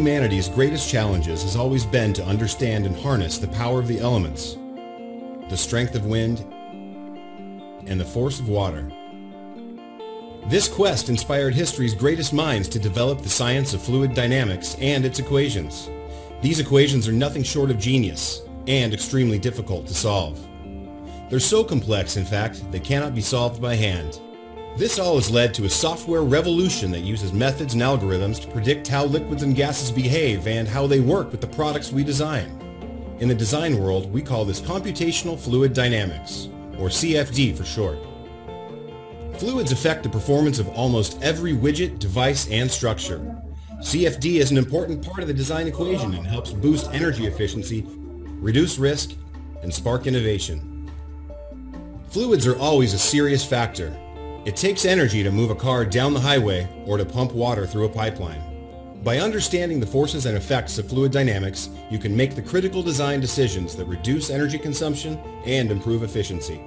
humanity's greatest challenges has always been to understand and harness the power of the elements, the strength of wind, and the force of water. This quest inspired history's greatest minds to develop the science of fluid dynamics and its equations. These equations are nothing short of genius and extremely difficult to solve. They're so complex, in fact, they cannot be solved by hand. This all has led to a software revolution that uses methods and algorithms to predict how liquids and gases behave and how they work with the products we design. In the design world, we call this computational fluid dynamics, or CFD for short. Fluids affect the performance of almost every widget, device, and structure. CFD is an important part of the design equation and helps boost energy efficiency, reduce risk, and spark innovation. Fluids are always a serious factor. It takes energy to move a car down the highway or to pump water through a pipeline. By understanding the forces and effects of fluid dynamics, you can make the critical design decisions that reduce energy consumption and improve efficiency.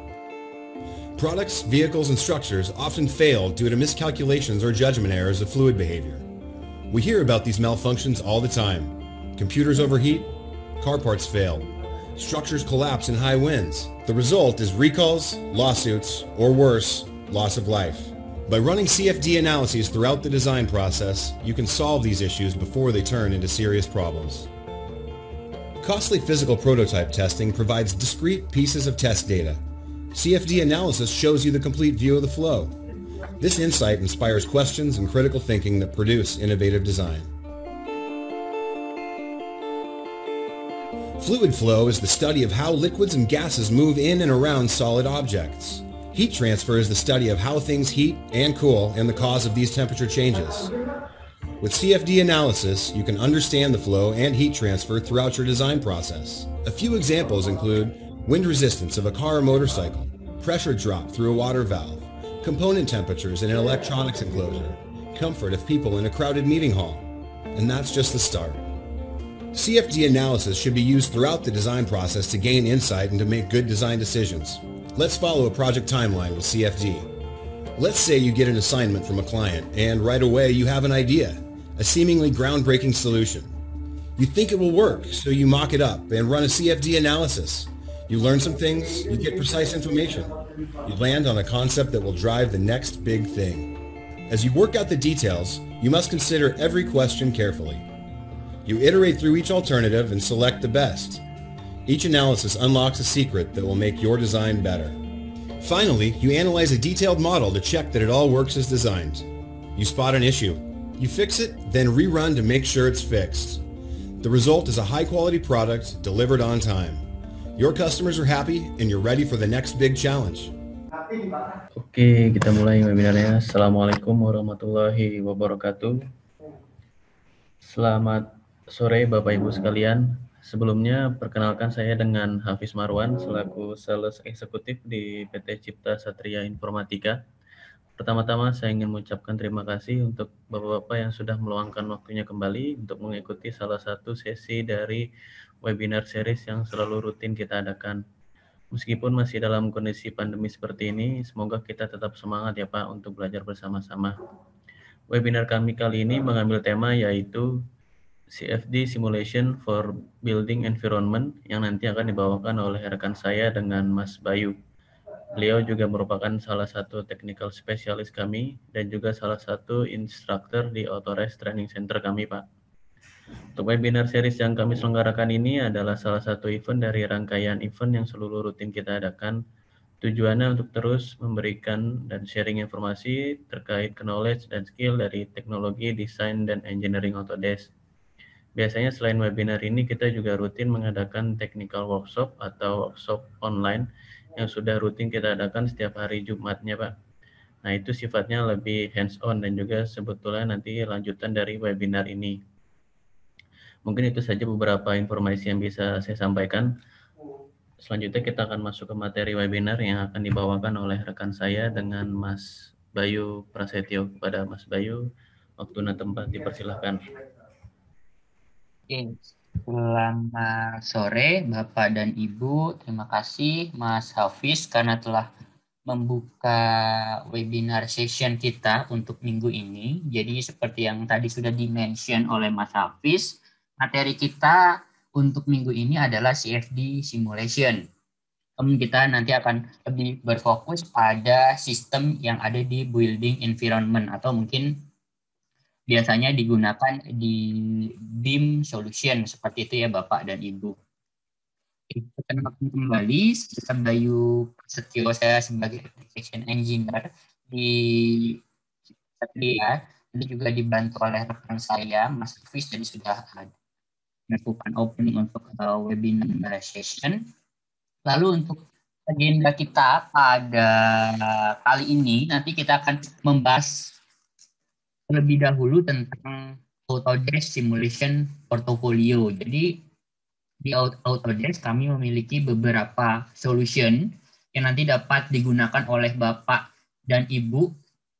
Products, vehicles, and structures often fail due to miscalculations or judgment errors of fluid behavior. We hear about these malfunctions all the time. Computers overheat, car parts fail, structures collapse in high winds. The result is recalls, lawsuits, or worse, loss of life. By running CFD analyses throughout the design process, you can solve these issues before they turn into serious problems. Costly physical prototype testing provides discrete pieces of test data. CFD analysis shows you the complete view of the flow. This insight inspires questions and critical thinking that produce innovative design. Fluid flow is the study of how liquids and gases move in and around solid objects. Heat transfer is the study of how things heat and cool and the cause of these temperature changes. With CFD analysis, you can understand the flow and heat transfer throughout your design process. A few examples include wind resistance of a car or motorcycle, pressure drop through a water valve, component temperatures in an electronics enclosure, comfort of people in a crowded meeting hall. And that's just the start. CFD analysis should be used throughout the design process to gain insight and to make good design decisions. Let's follow a project timeline with CFD. Let's say you get an assignment from a client and right away you have an idea, a seemingly groundbreaking solution. You think it will work, so you mock it up and run a CFD analysis. You learn some things, you get precise information. You land on a concept that will drive the next big thing. As you work out the details, you must consider every question carefully. You iterate through each alternative and select the best. Each analysis unlocks a secret that will make your design better. Finally, you analyze a detailed model to check that it all works as designed. You spot an issue. You fix it, then rerun to make sure it's fixed. The result is a high-quality product delivered on time. Your customers are happy and you're ready for the next big challenge. Oke, kita mulai webinarnya. Assalamualaikum warahmatullahi wabarakatuh. Selamat sore Bapak Ibu sekalian. Sebelumnya perkenalkan saya dengan Hafiz Marwan selaku Sales Eksekutif di PT Cipta Satria Informatika. Pertama-tama saya ingin mengucapkan terima kasih untuk Bapak-Bapak yang sudah meluangkan waktunya kembali untuk mengikuti salah satu sesi dari webinar series yang selalu rutin kita adakan. Meskipun masih dalam kondisi pandemi seperti ini, semoga kita tetap semangat ya Pak untuk belajar bersama-sama. Webinar kami kali ini mengambil tema yaitu CFD Simulation for Building Environment yang nanti akan dibawakan oleh rekan saya dengan Mas Bayu. Beliau juga merupakan salah satu technical specialist kami dan juga salah satu instructor di Autores Training Center kami, Pak. Untuk webinar series yang kami selenggarakan ini adalah salah satu event dari rangkaian event yang selalu rutin kita adakan. Tujuannya untuk terus memberikan dan sharing informasi terkait knowledge dan skill dari teknologi, desain, dan engineering Autodesk. Biasanya selain webinar ini, kita juga rutin mengadakan technical workshop atau workshop online yang sudah rutin kita adakan setiap hari Jumatnya, Pak. Nah, itu sifatnya lebih hands-on dan juga sebetulnya nanti lanjutan dari webinar ini. Mungkin itu saja beberapa informasi yang bisa saya sampaikan. Selanjutnya kita akan masuk ke materi webinar yang akan dibawakan oleh rekan saya dengan Mas Bayu Prasetyo. Kepada Mas Bayu, waktu dan tempat dipersilahkan. Oke, selamat sore Bapak dan Ibu. Terima kasih Mas Hafiz karena telah membuka webinar session kita untuk minggu ini. Jadi seperti yang tadi sudah di-mention oleh Mas Hafiz, materi kita untuk minggu ini adalah CFD simulation. Kita nanti akan lebih berfokus pada sistem yang ada di building environment atau mungkin biasanya digunakan di BIM solution seperti itu ya Bapak dan Ibu. Perkenalkan kembali, saya Bayu Setio, saya sebagai application engineer di Satria. Ini juga dibantu oleh rekan saya, Mas Hafiz, jadi sudah melakukan opening untuk webinar session. Lalu untuk agenda kita pada kali ini, nanti kita akan membahas terlebih dahulu tentang Autodesk Simulation Portfolio. Jadi di Autodesk kami memiliki beberapa solution yang nanti dapat digunakan oleh Bapak dan Ibu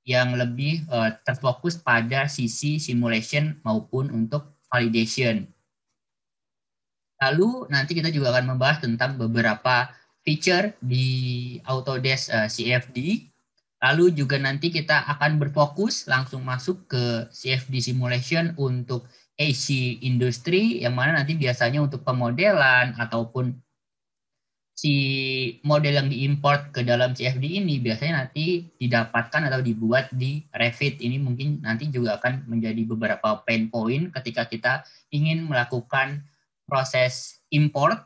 yang lebih terfokus pada sisi simulation maupun untuk validation. Lalu nanti kita juga akan membahas tentang beberapa feature di Autodesk CFD. Lalu juga nanti kita akan berfokus langsung masuk ke CFD simulation untuk AC industry, yang mana nanti biasanya untuk pemodelan ataupun si model yang diimport ke dalam CFD ini biasanya nanti didapatkan atau dibuat di Revit. Ini mungkin nanti juga akan menjadi beberapa pain point ketika kita ingin melakukan proses import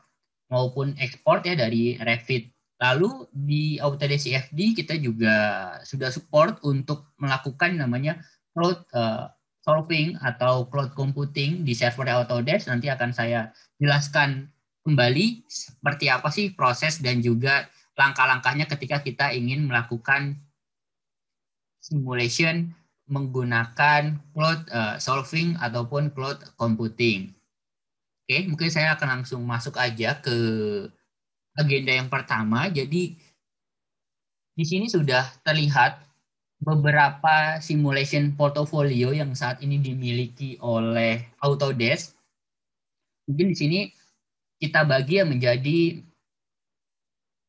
maupun ekspor ya dari Revit. Lalu di Autodesk CFD kita juga sudah support untuk melakukan namanya cloud solving atau cloud computing di server Autodesk. Nanti akan saya jelaskan kembali seperti apa sih proses dan juga langkah-langkahnya ketika kita ingin melakukan simulation menggunakan cloud solving ataupun cloud computing. Oke, mungkin saya akan langsung masuk aja ke agenda yang pertama. Jadi di sini sudah terlihat beberapa simulation portfolio yang saat ini dimiliki oleh Autodesk. Mungkin di sini kita bagi menjadi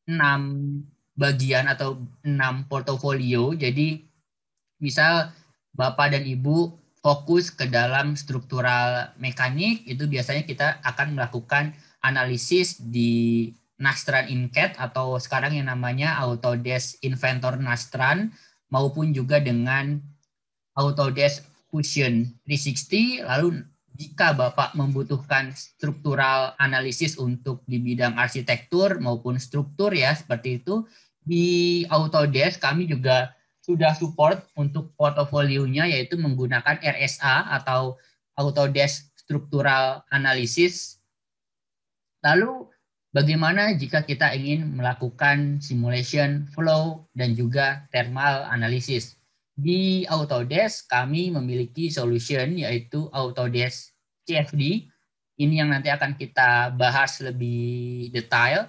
6 bagian atau 6 portofolio. Jadi misal Bapak dan Ibu fokus ke dalam struktural mekanik, itu biasanya kita akan melakukan analisis di Nastran InCAD atau sekarang yang namanya Autodesk Inventor Nastran, maupun juga dengan Autodesk Fusion 360. Lalu jika Bapak membutuhkan struktural analisis untuk di bidang arsitektur maupun struktur ya seperti itu, di Autodesk kami juga sudah support untuk portofolionya yaitu menggunakan RSA atau Autodesk Structural Analysis. Lalu bagaimana jika kita ingin melakukan simulation flow dan juga thermal analysis? Di Autodesk kami memiliki solution yaitu Autodesk CFD. Ini yang nanti akan kita bahas lebih detail.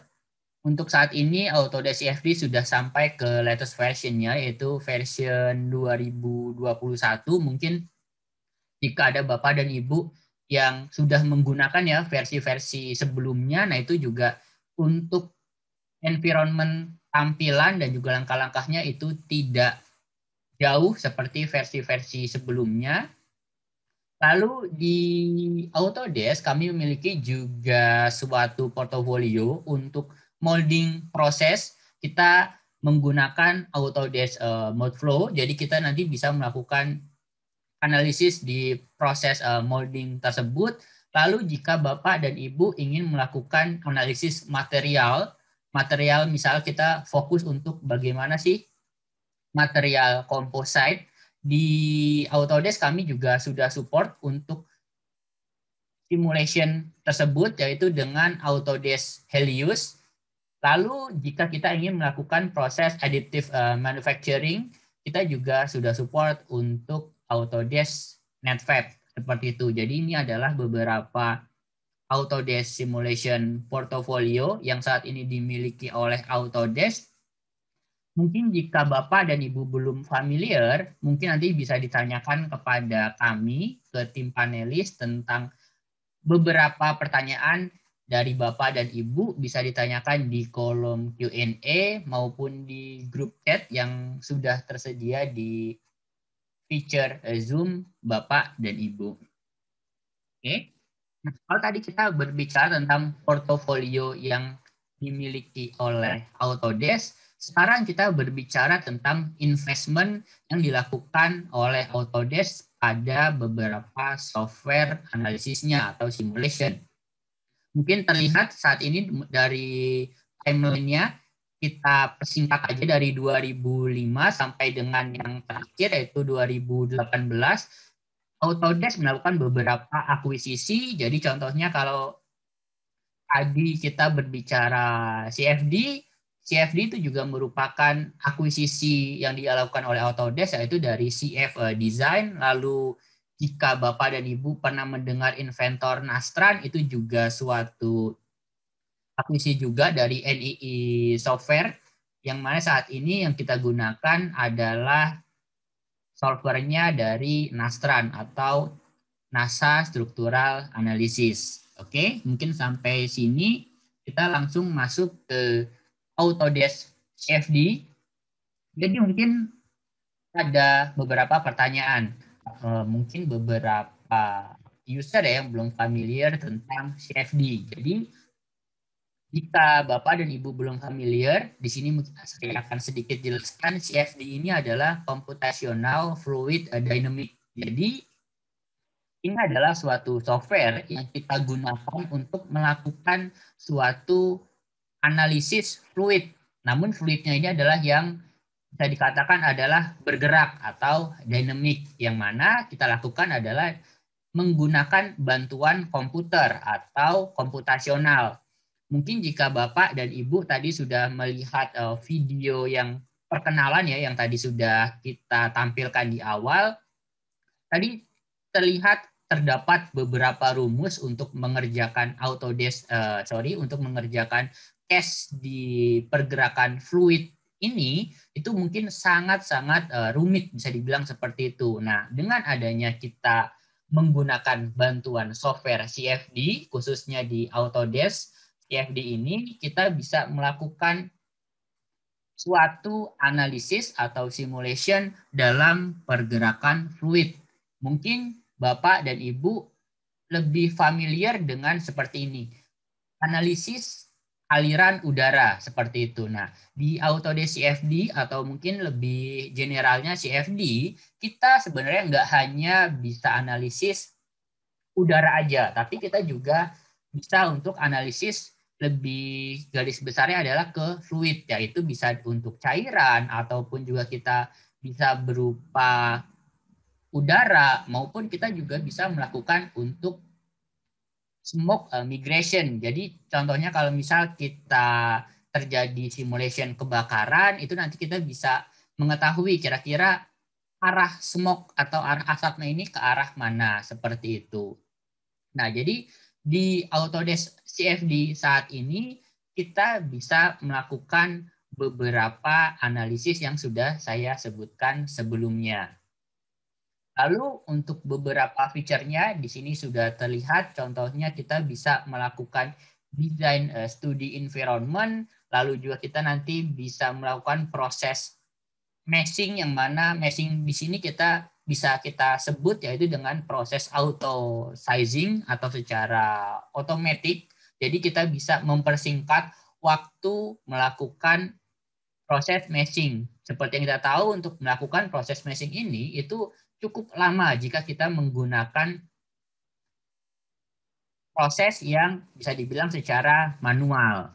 Untuk saat ini Autodesk CFD sudah sampai ke latest versionnya yaitu version 2021. Mungkin jika ada Bapak dan Ibu yang sudah menggunakan ya versi-versi sebelumnya, nah itu juga untuk environment tampilan dan juga langkah-langkahnya itu tidak jauh seperti versi-versi sebelumnya. Lalu di Autodesk kami memiliki juga suatu portofolio untuk molding proses. Kita menggunakan Autodesk Moldflow, jadi kita nanti bisa melakukan analisis di proses molding tersebut. Lalu jika Bapak dan Ibu ingin melakukan analisis material misal kita fokus untuk bagaimana sih material composite, di Autodesk kami juga sudah support untuk simulation tersebut yaitu dengan Autodesk Helios. Lalu jika kita ingin melakukan proses additive manufacturing, kita juga sudah support untuk Autodesk NetFab seperti itu. Jadi ini adalah beberapa Autodesk Simulation Portfolio yang saat ini dimiliki oleh Autodesk. Mungkin jika Bapak dan Ibu belum familiar, mungkin nanti bisa ditanyakan kepada kami, ke tim panelis tentang beberapa pertanyaan dari Bapak dan Ibu bisa ditanyakan di kolom Q&A maupun di grup chat yang sudah tersedia di feature Zoom Bapak dan Ibu. Oke. Nah, kalau tadi kita berbicara tentang portofolio yang dimiliki oleh Autodesk, sekarang kita berbicara tentang investment yang dilakukan oleh Autodesk pada beberapa software analisisnya atau simulation. Mungkin terlihat saat ini dari timeline-nya, kita persingkat aja dari 2005 sampai dengan yang terakhir yaitu 2018. Autodesk melakukan beberapa akuisisi. Jadi contohnya kalau tadi kita berbicara CFD itu juga merupakan akuisisi yang dilakukan oleh Autodesk, yaitu dari CF Design. Lalu jika Bapak dan Ibu pernah mendengar Inventor Nastran, itu juga suatu akuisisi juga dari NII Software, yang mana saat ini yang kita gunakan adalah solvernya dari Nastran atau NASA Structural Analysis. Oke, mungkin sampai sini kita langsung masuk ke Autodesk CFD. Jadi mungkin ada beberapa pertanyaan. Mungkin beberapa user yang belum familiar tentang CFD. Jadi jika Bapak dan Ibu belum familiar, di sini saya akan sedikit jelaskan. CFD ini adalah Computational Fluid Dynamics. Jadi ini adalah suatu software yang kita gunakan untuk melakukan suatu analisis fluid. Namun fluidnya ini adalah yang bisa dikatakan adalah bergerak atau dynamic. Yang mana kita lakukan adalah menggunakan bantuan komputer atau komputasional. Mungkin jika Bapak dan Ibu tadi sudah melihat video yang perkenalan ya, yang tadi sudah kita tampilkan di awal, tadi terlihat terdapat beberapa rumus untuk mengerjakan untuk mengerjakan case di pergerakan fluid ini, itu mungkin sangat-sangat rumit, bisa dibilang seperti itu. Nah, dengan adanya kita menggunakan bantuan software CFD, khususnya di Autodesk CFD ini, kita bisa melakukan suatu analisis atau simulation dalam pergerakan fluid. Mungkin Bapak dan Ibu lebih familiar dengan seperti ini. Analisis aliran udara seperti itu. Nah, di Autodesk CFD atau mungkin lebih generalnya CFD, kita sebenarnya nggak hanya bisa analisis udara aja, tapi kita juga bisa untuk analisis lebih garis besarnya adalah ke fluid, yaitu bisa untuk cairan ataupun juga kita bisa berupa udara, maupun kita juga bisa melakukan untuk smoke migration. Jadi contohnya kalau misal kita terjadi simulation kebakaran, itu nanti kita bisa mengetahui kira-kira arah smoke atau arah asapnya ini ke arah mana, seperti itu. Nah, jadi di Autodesk CFD saat ini kita bisa melakukan beberapa analisis yang sudah saya sebutkan sebelumnya. Lalu untuk beberapa fiturnya di sini sudah terlihat, contohnya kita bisa melakukan design studi environment, lalu juga kita nanti bisa melakukan proses meshing, yang mana meshing di sini bisa kita sebut yaitu dengan proses auto sizing atau secara otomatis. Jadi kita bisa mempersingkat waktu melakukan proses meshing. Seperti yang kita tahu, untuk melakukan proses meshing ini itu cukup lama jika kita menggunakan proses yang bisa dibilang secara manual.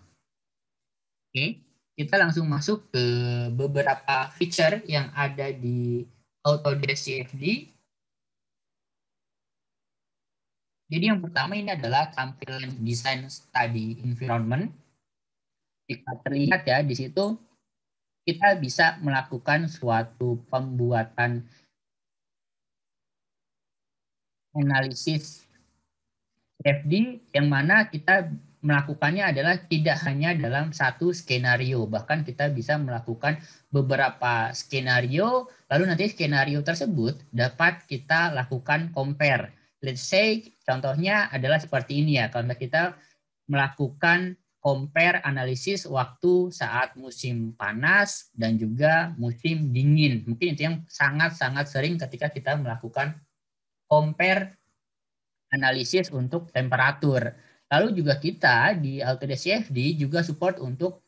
Oke, kita langsung masuk ke beberapa feature yang ada di Autodesk CFD. Jadi yang pertama ini adalah tampilan design study environment. Jika terlihat ya di situ, kita bisa melakukan suatu pembuatan analisis CFD, yang mana kita melakukannya adalah tidak hanya dalam satu skenario, bahkan kita bisa melakukan beberapa skenario, lalu nanti skenario tersebut dapat kita lakukan compare. Let's say contohnya adalah seperti ini ya, kalau kita melakukan compare analisis waktu saat musim panas dan juga musim dingin. Mungkin itu yang sangat-sangat sering ketika kita melakukan compare analisis untuk temperatur. Lalu juga kita di Autodesk CFD juga support untuk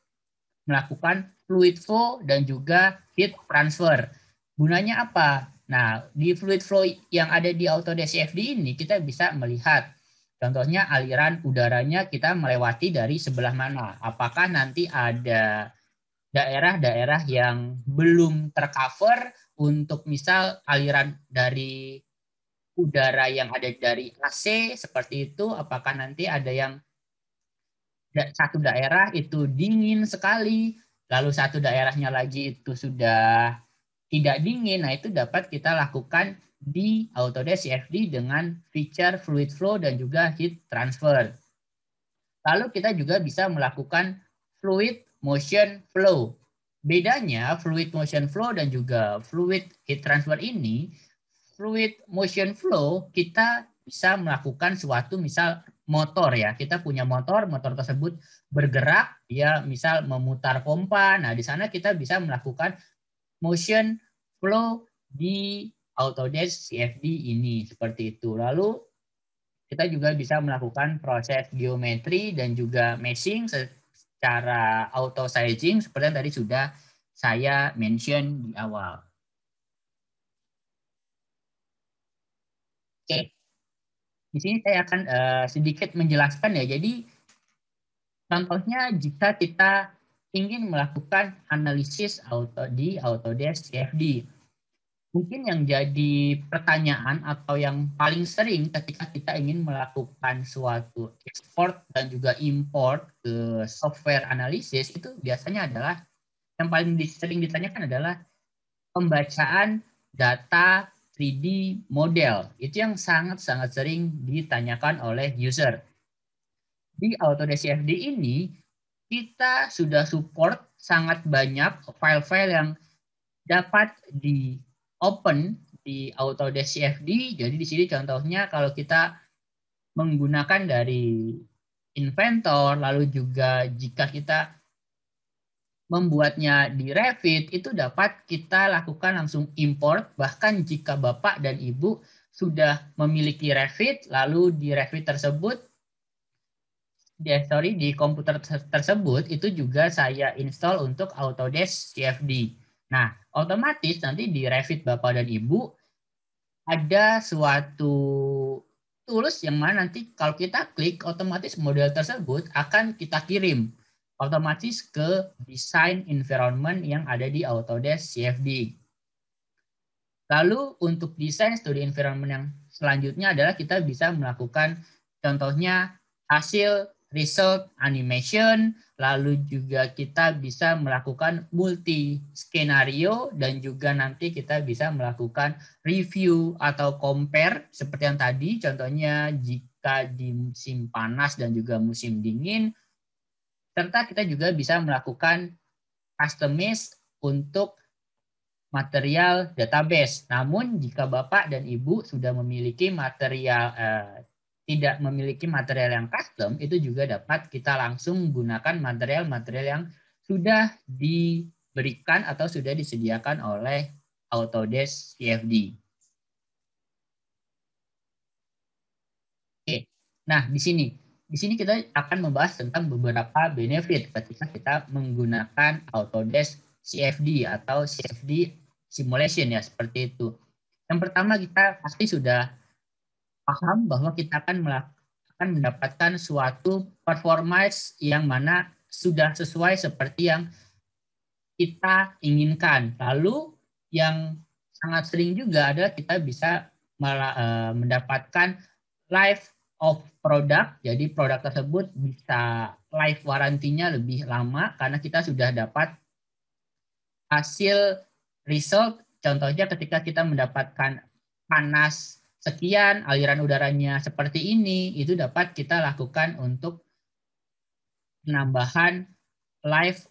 melakukan fluid flow dan juga heat transfer. Gunanya apa? Nah, di fluid flow yang ada di Autodesk CFD ini kita bisa melihat contohnya aliran udaranya kita melewati dari sebelah mana. Apakah nanti ada daerah-daerah yang belum tercover untuk misal aliran dari udara yang ada dari AC seperti itu, apakah nanti ada yang satu daerah itu dingin sekali, lalu satu daerahnya lagi itu sudah tidak dingin. Nah, itu dapat kita lakukan di Autodesk CFD dengan feature fluid flow dan juga heat transfer. Lalu kita juga bisa melakukan fluid motion flow. Bedanya fluid motion flow dan juga fluid heat transfer ini, fluid motion flow kita bisa melakukan suatu misal motor ya. Kita punya motor tersebut bergerak, ya misal memutar pompa. Nah, di sana kita bisa melakukan motion flow di Autodesk CFD ini seperti itu. Lalu kita juga bisa melakukan proses geometri dan juga meshing secara auto sizing seperti yang tadi sudah saya mention di awal. Oke. Di sini saya akan sedikit menjelaskan ya. Jadi contohnya jika kita ingin melakukan analisis di Autodesk CFD, mungkin yang jadi pertanyaan atau yang paling sering ketika kita ingin melakukan suatu export dan juga import ke software analisis itu biasanya adalah yang paling sering ditanyakan adalah pembacaan data 3D model. Itu yang sangat-sangat sering ditanyakan oleh user. Di Autodesk CFD ini kita sudah support sangat banyak file-file yang dapat di open di Autodesk CFD. Jadi di sini contohnya kalau kita menggunakan dari Inventor, lalu juga jika kita membuatnya di Revit, itu dapat kita lakukan langsung import. Bahkan jika Bapak dan Ibu sudah memiliki Revit, lalu di Revit tersebut, di komputer tersebut, itu juga saya install untuk Autodesk CFD. Nah, otomatis nanti di Revit Bapak dan Ibu ada suatu tools yang mana nanti kalau kita klik otomatis model tersebut akan kita kirim otomatis ke design environment yang ada di Autodesk CFD. Lalu untuk desain studi environment yang selanjutnya adalah kita bisa melakukan contohnya hasil result animation, lalu juga kita bisa melakukan multi skenario dan juga nanti kita bisa melakukan review atau compare seperti yang tadi contohnya jika di musim panas dan juga musim dingin, serta kita juga bisa melakukan customize untuk material database. Namun jika Bapak dan Ibu sudah memiliki material tidak memiliki material yang custom, itu juga dapat kita langsung gunakan material-material yang sudah diberikan atau sudah disediakan oleh Autodesk CFD. Oke. Nah, di sini kita akan membahas tentang beberapa benefit ketika kita menggunakan Autodesk CFD atau CFD simulation ya, seperti itu. Yang pertama kita pasti sudah paham bahwa kita akan mendapatkan suatu performance yang mana sudah sesuai seperti yang kita inginkan. Lalu yang sangat sering juga adalah kita bisa mendapatkan life of product. Jadi produk tersebut bisa life warantinya lebih lama karena kita sudah dapat hasil result. Contohnya ketika kita mendapatkan panas sekian, aliran udaranya seperti ini, itu dapat kita lakukan untuk penambahan life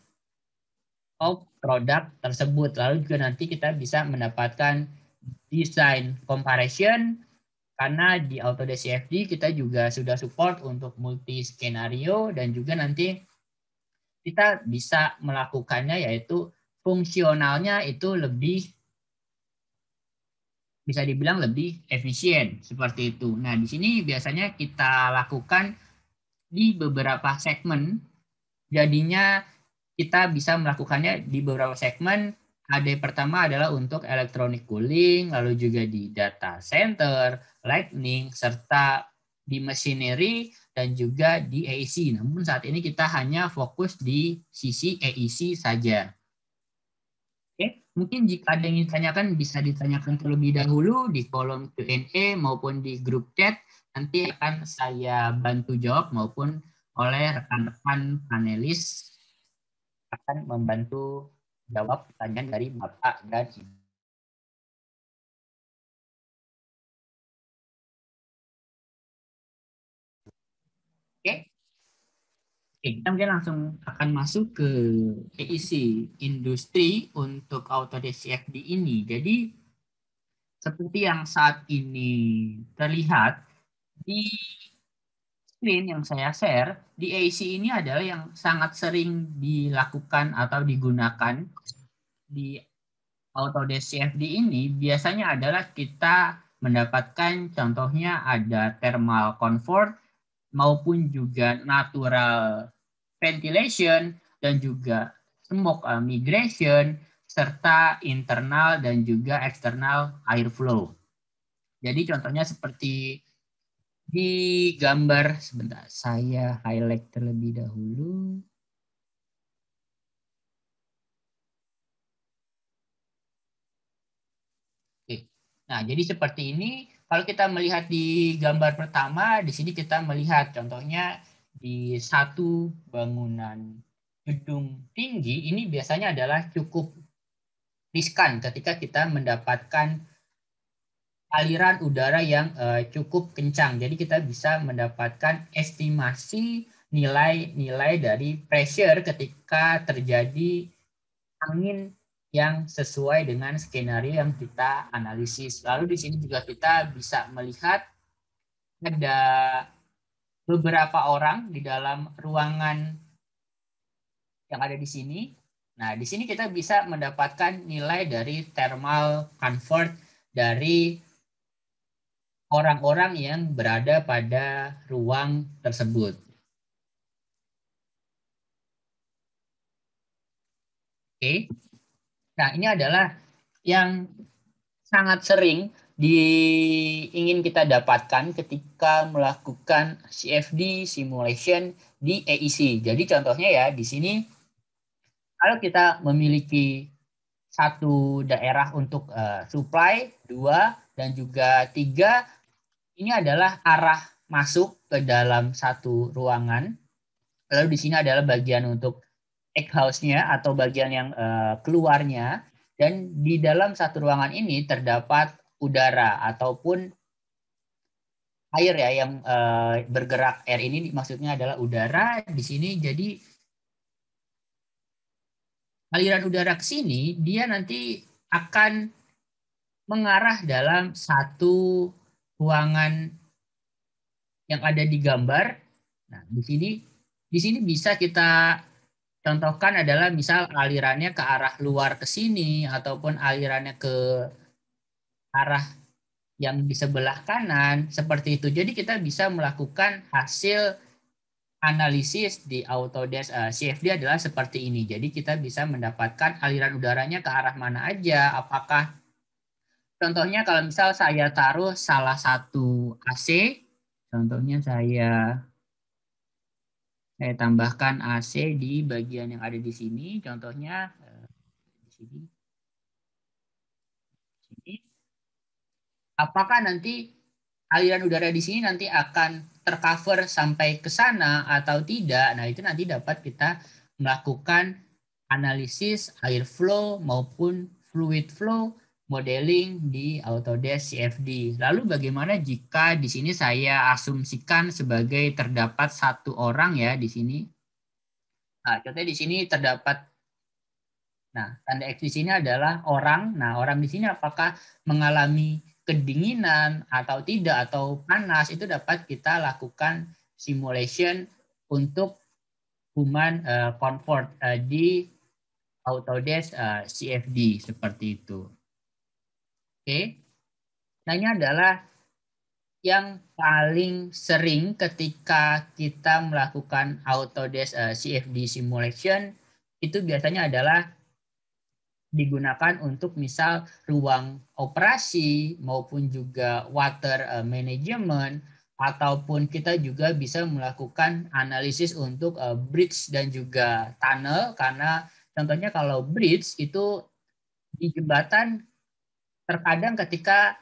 of produk tersebut. Lalu juga nanti kita bisa mendapatkan design comparison, Karena di Autodesk CFD kita juga sudah support untuk multi skenario dan juga nanti kita bisa melakukannya yaitu fungsionalnya itu lebih bisa dibilang lebih efisien seperti itu. Nah, di sini biasanya kita lakukan di beberapa segmen. Jadinya kita bisa melakukannya di beberapa segmen. Ada pertama adalah untuk electronic cooling, lalu juga di data center, lightning, serta di machinery dan juga di AEC. Namun saat ini kita hanya fokus di sisi AEC saja. Oke, mungkin jika ada yang ditanyakan bisa ditanyakan terlebih dahulu di kolom Q&A maupun di grup chat. Nanti akan saya bantu jawab maupun oleh rekan-rekan panelis akan membantu jawab pertanyaan dari Bapak dan Ibu. Oke, kita mungkin langsung akan masuk ke AEC industri untuk Autodesk CFD ini. Jadi seperti yang saat ini terlihat di screen yang saya share, di AEC ini adalah yang sangat sering dilakukan atau digunakan di Autodesk CFD ini biasanya adalah kita mendapatkan contohnya ada thermal comfort maupun juga natural ventilation dan juga smoke migration serta internal dan juga external airflow. Jadi contohnya seperti di gambar, sebentar saya highlight terlebih dahulu. Oke. Nah, jadi seperti ini. Kalau kita melihat di gambar pertama, di sini kita melihat contohnya di satu bangunan gedung tinggi, ini biasanya adalah cukup riskan ketika kita mendapatkan aliran udara yang cukup kencang. Jadi kita bisa mendapatkan estimasi nilai-nilai dari pressure ketika terjadi angin yang sesuai dengan skenario yang kita analisis. Lalu di sini juga kita bisa melihat ada beberapa orang di dalam ruangan yang ada di sini. Nah, di sini kita bisa mendapatkan nilai dari thermal comfort dari orang-orang yang berada pada ruang tersebut. Oke. Nah, ini adalah yang sangat sering ingin kita dapatkan ketika melakukan CFD simulation di AEC. Jadi contohnya ya di sini kalau kita memiliki satu daerah untuk supply, 2 dan juga 3, ini adalah arah masuk ke dalam satu ruangan. Lalu di sini adalah bagian untuk egg house-nya atau bagian yang keluarnya. Dan di dalam satu ruangan ini terdapat udara ataupun air ya yang bergerak. Air ini maksudnya adalah udara di sini. Jadi aliran udara ke sini dia nanti akan mengarah dalam satu ruangan yang ada di gambar. Nah, di sini bisa kita contohkan adalah misal alirannya ke arah luar ke sini ataupun alirannya ke arah yang di sebelah kanan seperti itu. Jadi kita bisa melakukan hasil analisis di Autodesk CFD adalah seperti ini. Jadi kita bisa mendapatkan aliran udaranya ke arah mana aja. Apakah contohnya kalau misal saya taruh salah satu AC, contohnya saya tambahkan AC di bagian yang ada di sini. Contohnya di sini. Apakah nanti aliran udara di sini nanti akan tercover sampai ke sana atau tidak? Nah, itu nanti dapat kita melakukan analisis air flow maupun fluid flow modeling di Autodesk CFD. Lalu bagaimana jika di sini saya asumsikan sebagai terdapat satu orang ya di sini. Nah, contohnya di sini terdapat, nah tanda X di sini adalah orang. Nah, orang di sini apakah mengalami kedinginan atau tidak atau panas, itu dapat kita lakukan simulation untuk human comfort di Autodesk CFD seperti itu. Oke. Nah, ini adalah yang paling sering ketika kita melakukan Autodesk CFD simulation, itu biasanya adalah digunakan untuk misal ruang operasi maupun juga water management, ataupun kita juga bisa melakukan analisis untuk bridge dan juga tunnel, karena contohnya kalau bridge itu di jembatan terkadang ketika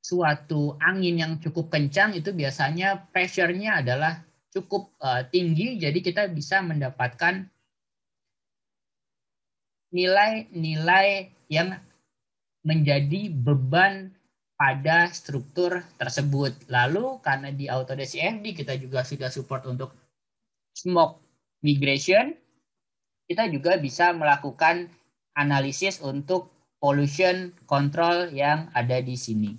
suatu angin yang cukup kencang itu biasanya pressure-nya adalah cukup tinggi, jadi kita bisa mendapatkan nilai-nilai yang menjadi beban pada struktur tersebut. Lalu karena di Autodesk CFD kita juga sudah support untuk smoke migration, kita juga bisa melakukan analisis untuk pollution control yang ada di sini.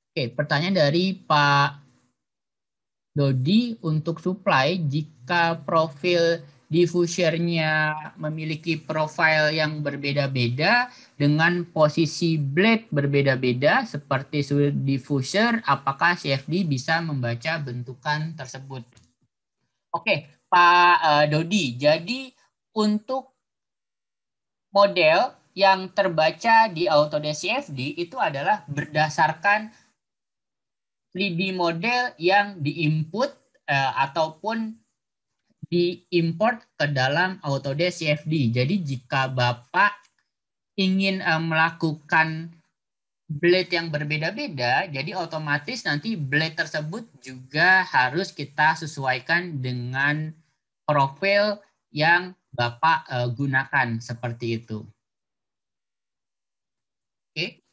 Oke, pertanyaan dari Pak Dodi, untuk supply, jika profil diffusernya memiliki profil yang berbeda-beda dengan posisi blade berbeda-beda seperti diffuser, apakah CFD bisa membaca bentukan tersebut? Oke, Pak Dodi, jadi untuk model yang terbaca di Autodesk CFD itu adalah berdasarkan 3D model yang diinput ataupun diimport ke dalam Autodesk CFD. Jadi jika Bapak ingin melakukan blade yang berbeda-beda, jadi otomatis nanti blade tersebut juga harus kita sesuaikan dengan profil yang Bapak gunakan seperti itu. Oke.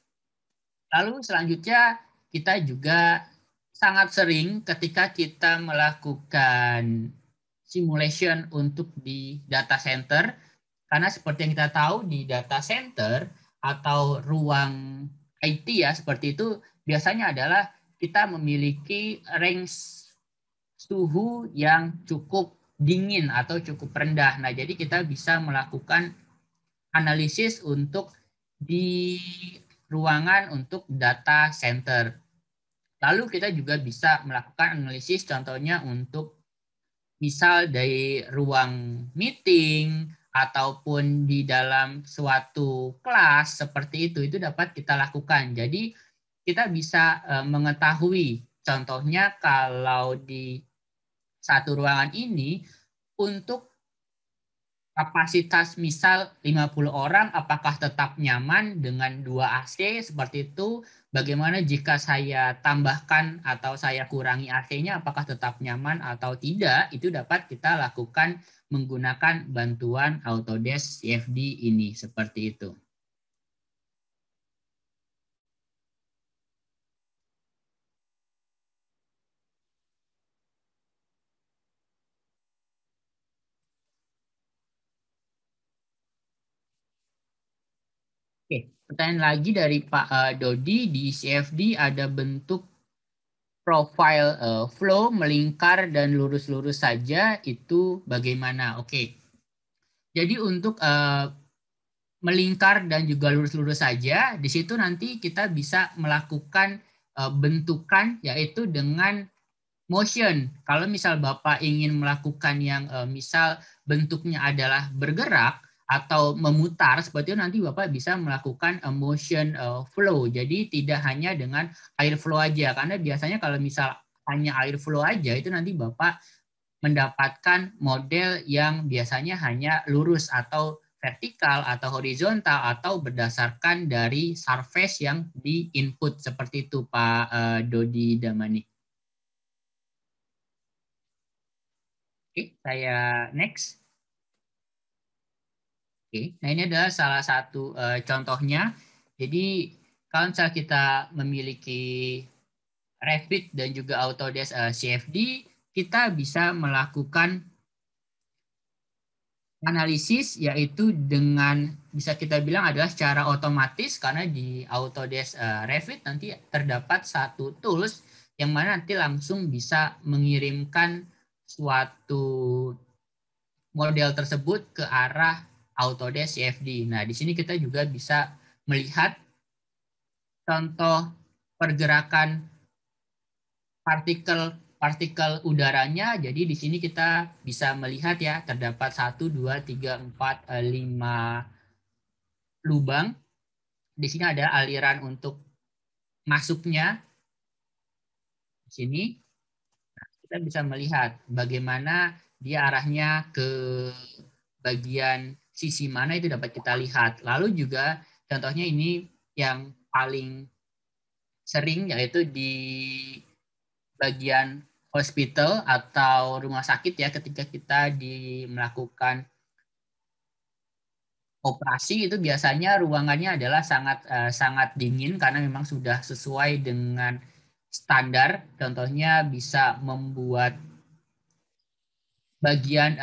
Lalu selanjutnya kita juga sangat sering ketika kita melakukan simulation untuk di data center, karena seperti yang kita tahu di data center atau ruang IT ya seperti itu, biasanya adalah kita memiliki range suhu yang cukup dingin atau cukup rendah. Nah, jadi kita bisa melakukan analisis untuk di ruangan untuk data center. Lalu kita juga bisa melakukan analisis contohnya untuk misal dari ruang meeting ataupun di dalam suatu kelas seperti itu dapat kita lakukan. Jadi kita bisa mengetahui contohnya kalau di satu ruangan ini untuk kapasitas misal 50 orang, apakah tetap nyaman dengan 2 AC seperti itu? Bagaimana jika saya tambahkan atau saya kurangi AC-nya, apakah tetap nyaman atau tidak? Itu dapat kita lakukan menggunakan bantuan Autodesk CFD ini, seperti itu. Oke, pertanyaan lagi dari Pak Dodi, di CFD ada bentuk profile flow melingkar dan lurus-lurus saja, itu bagaimana? Oke, jadi untuk melingkar dan juga lurus-lurus saja, di situ nanti kita bisa melakukan bentukan yaitu dengan motion. Kalau misal Bapak ingin melakukan yang misal bentuknya adalah bergerak atau memutar, seperti itu nanti Bapak bisa melakukan motion flow. Jadi tidak hanya dengan air flow aja, karena biasanya kalau misal hanya air flow aja, itu nanti Bapak mendapatkan model yang biasanya hanya lurus atau vertikal atau horizontal atau berdasarkan dari surface yang di input, seperti itu Pak Dodi Damani. Oke, saya next. Oke, nah ini adalah salah satu contohnya. Jadi kalau misalnya kita memiliki Revit dan juga Autodesk CFD, kita bisa melakukan analisis, yaitu dengan bisa kita bilang adalah secara otomatis, karena di Autodesk Revit nanti terdapat satu tools yang mana nanti langsung bisa mengirimkan suatu model tersebut ke arah Autodesk CFD. Nah, di sini kita juga bisa melihat contoh pergerakan partikel udaranya. Jadi di sini kita bisa melihat ya, terdapat 1, 2, 3, 4, 5 lubang. Di sini ada aliran untuk masuknya. Di sini kita bisa melihat bagaimana dia arahnya ke bagian sisi mana, itu dapat kita lihat. Lalu juga contohnya ini yang paling sering, yaitu di bagian hospital atau rumah sakit ya, ketika kita melakukan operasi itu biasanya ruangannya adalah sangat dingin karena memang sudah sesuai dengan standar. Contohnya bisa membuat bagian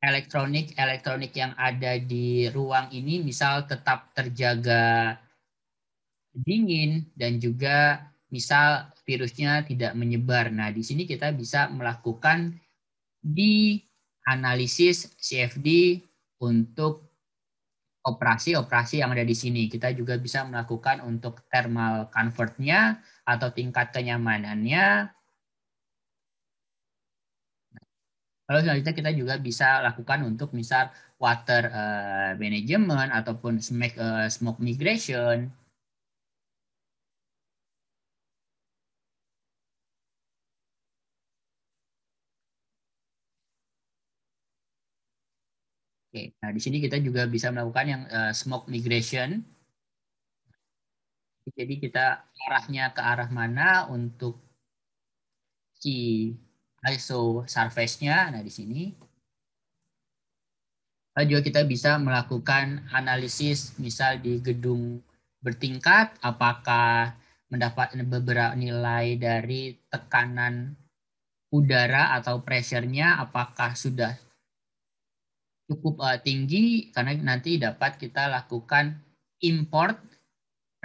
elektronik yang ada di ruang ini misal tetap terjaga dingin dan juga misal virusnya tidak menyebar. Nah, di sini kita bisa melakukan di analisis CFD untuk operasi-operasi yang ada di sini. Kita juga bisa melakukan untuk thermal comfort-nya atau tingkat kenyamanannya. Lalu selanjutnya kita juga bisa lakukan untuk misal water management ataupun smoke migration. Oke, nah di sini kita juga bisa melakukan yang smoke migration. Jadi kita arahnya ke arah mana untuk si ISO surface-nya. Nah di sini. Lalu juga kita bisa melakukan analisis misal di gedung bertingkat, apakah mendapat beberapa nilai dari tekanan udara atau pressure-nya, apakah sudah cukup tinggi, karena nanti dapat kita lakukan import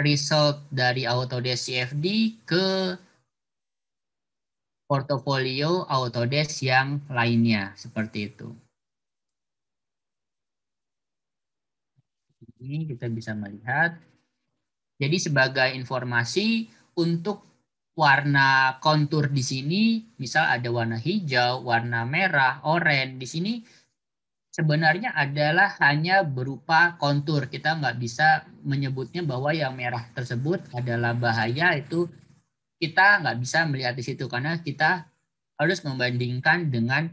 result dari Autodesk CFD ke portofolio Autodesk yang lainnya, seperti itu. Ini kita bisa melihat. Jadi sebagai informasi untuk warna kontur di sini, misal ada warna hijau, warna merah, oranye, di sini sebenarnya adalah hanya berupa kontur. Kita nggak bisa menyebutnya bahwa yang merah tersebut adalah bahaya, itu kita nggak bisa melihat di situ karena kita harus membandingkan dengan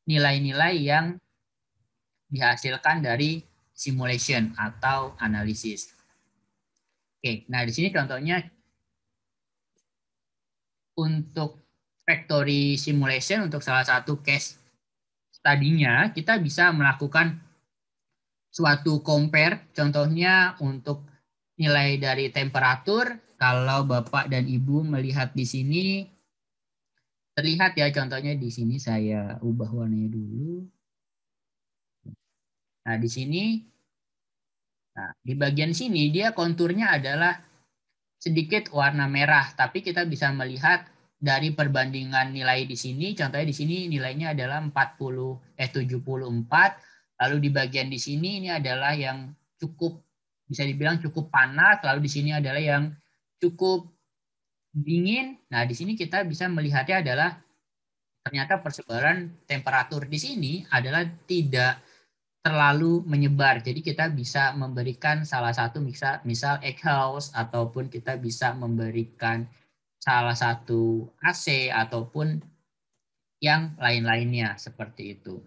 nilai-nilai yang dihasilkan dari simulation atau analisis. Oke, nah di sini contohnya untuk factory simulation untuk salah satu case study-nya kita bisa melakukan suatu compare, contohnya untuk nilai dari temperatur. Kalau Bapak dan Ibu melihat di sini terlihat ya, contohnya di sini saya ubah warnanya dulu. Nah, di sini di bagian sini dia konturnya adalah sedikit warna merah, tapi kita bisa melihat dari perbandingan nilai di sini, contohnya di sini nilainya adalah 74, lalu di bagian di sini ini adalah yang cukup bisa dibilang cukup panas, lalu di sini adalah yang cukup dingin. Nah, di sini kita bisa melihatnya adalah ternyata persebaran temperatur di sini adalah tidak terlalu menyebar. Jadi kita bisa memberikan salah satu misal egg house, ataupun kita bisa memberikan salah satu AC ataupun yang lain-lainnya seperti itu.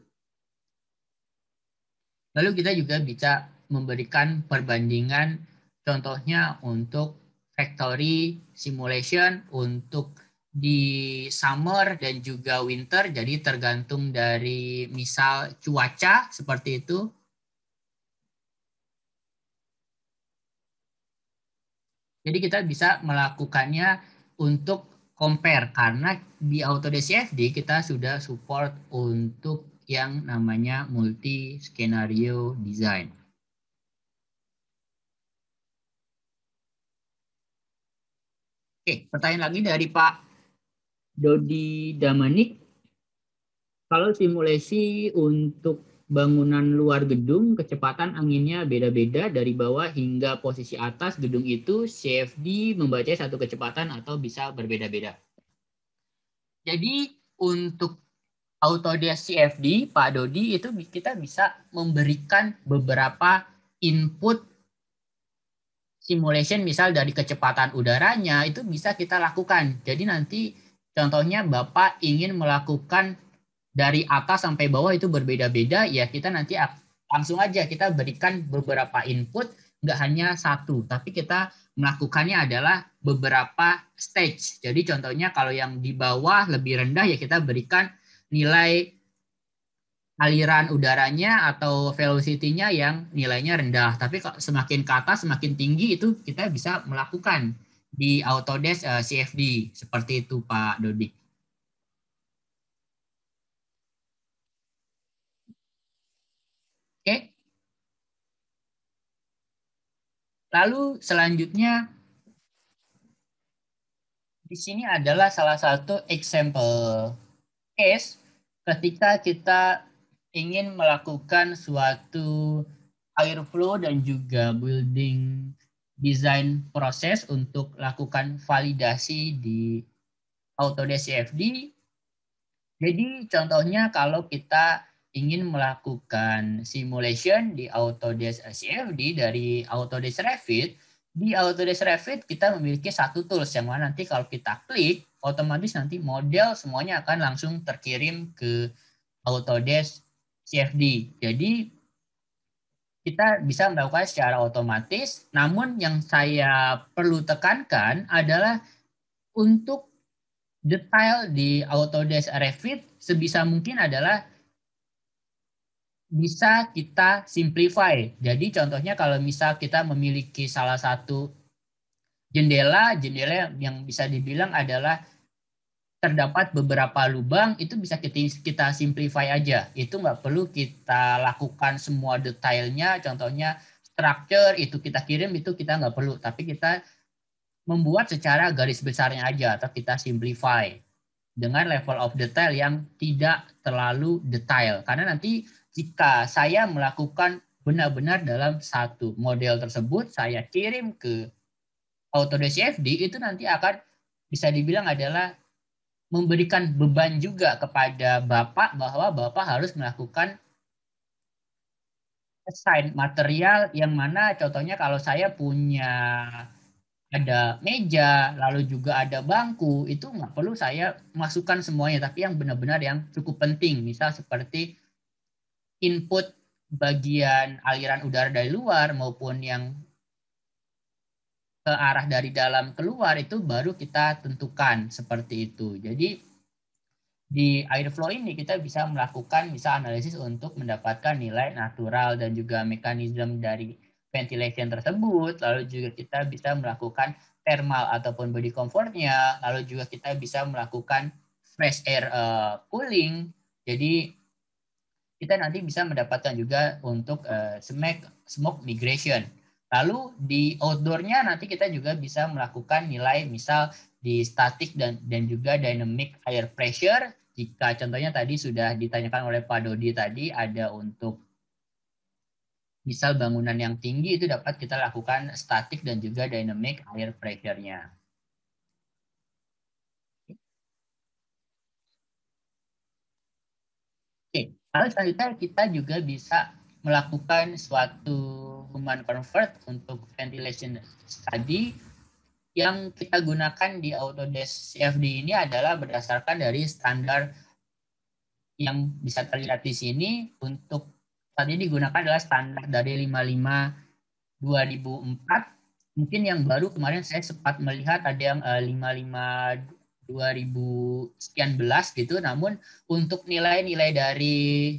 Lalu kita juga bisa memberikan perbandingan, contohnya untuk factory simulation untuk di summer dan juga winter, jadi tergantung dari misal cuaca seperti itu. Jadi kita bisa melakukannya untuk compare karena di Autodesk CFD kita sudah support untuk yang namanya multi skenario design. Oke, pertanyaan lagi dari Pak Dodi Damanik. Kalau simulasi untuk bangunan luar gedung, kecepatan anginnya beda-beda dari bawah hingga posisi atas gedung itu, CFD membaca satu kecepatan atau bisa berbeda-beda. Jadi untuk Autodesk CFD, Pak Dodi, itu kita bisa memberikan beberapa input simulation, misal dari kecepatan udaranya, itu bisa kita lakukan. Jadi nanti contohnya Bapak ingin melakukan dari atas sampai bawah itu berbeda-beda, ya kita nanti langsung aja kita berikan beberapa input, nggak hanya satu, tapi kita melakukannya adalah beberapa stage. Jadi contohnya kalau yang di bawah lebih rendah, ya kita berikan nilai aliran udaranya atau velocity-nya yang nilainya rendah. Tapi semakin ke atas, semakin tinggi itu kita bisa melakukan di Autodesk CFD. Seperti itu Pak Dodi. Oke. Lalu selanjutnya di sini adalah salah satu example case ketika kita ingin melakukan suatu airflow dan juga building design proses untuk lakukan validasi di Autodesk CFD. Jadi contohnya kalau kita ingin melakukan simulation di Autodesk CFD dari Autodesk Revit, di Autodesk Revit kita memiliki satu tools yang mana nanti kalau kita klik, otomatis nanti model semuanya akan langsung terkirim ke Autodesk CFD. Jadi kita bisa melakukan secara otomatis, namun yang saya perlu tekankan adalah untuk detail di Autodesk Revit sebisa mungkin adalah bisa kita simplify. Jadi contohnya kalau misal kita memiliki salah satu jendela yang bisa dibilang adalah terdapat beberapa lubang, itu bisa kita simplify aja. Itu nggak perlu kita lakukan semua detailnya. Contohnya structure itu kita kirim, itu kita nggak perlu. Tapi kita membuat secara garis besarnya aja atau kita simplify dengan level of detail yang tidak terlalu detail. Karena nanti jika saya melakukan benar-benar dalam satu model tersebut, saya kirim ke Autodesk CFD, itu nanti akan bisa dibilang adalah memberikan beban juga kepada Bapak bahwa Bapak harus melakukan assign material yang mana contohnya kalau saya punya ada meja, lalu juga ada bangku, itu nggak perlu saya masukkan semuanya, tapi yang benar-benar yang cukup penting, misal seperti input bagian aliran udara dari luar maupun yang ke arah dari dalam keluar itu baru kita tentukan seperti itu. Jadi di airflow ini kita bisa melakukan misal analisis untuk mendapatkan nilai natural dan juga mekanisme dari ventilation tersebut, lalu juga kita bisa melakukan thermal ataupun body comfortnya, lalu juga kita bisa melakukan fresh air cooling. Jadi kita nanti bisa mendapatkan juga untuk smoke migration. Lalu di outdoornya nanti kita juga bisa melakukan nilai misal di static dan juga dynamic air pressure. Jika contohnya tadi sudah ditanyakan oleh Pak Dodi tadi ada untuk misal bangunan yang tinggi itu dapat kita lakukan static dan juga dynamic air pressure-nya. Oke, lalu selanjutnya kita juga bisa melakukan suatu human convert untuk ventilation study yang kita gunakan di Autodesk CFD ini adalah berdasarkan dari standar yang bisa terlihat di sini. Untuk saat ini digunakan adalah standar dari 55 2004. Mungkin yang baru kemarin saya sempat melihat ada yang 55 2000 sekian belas gitu. Namun untuk nilai-nilai dari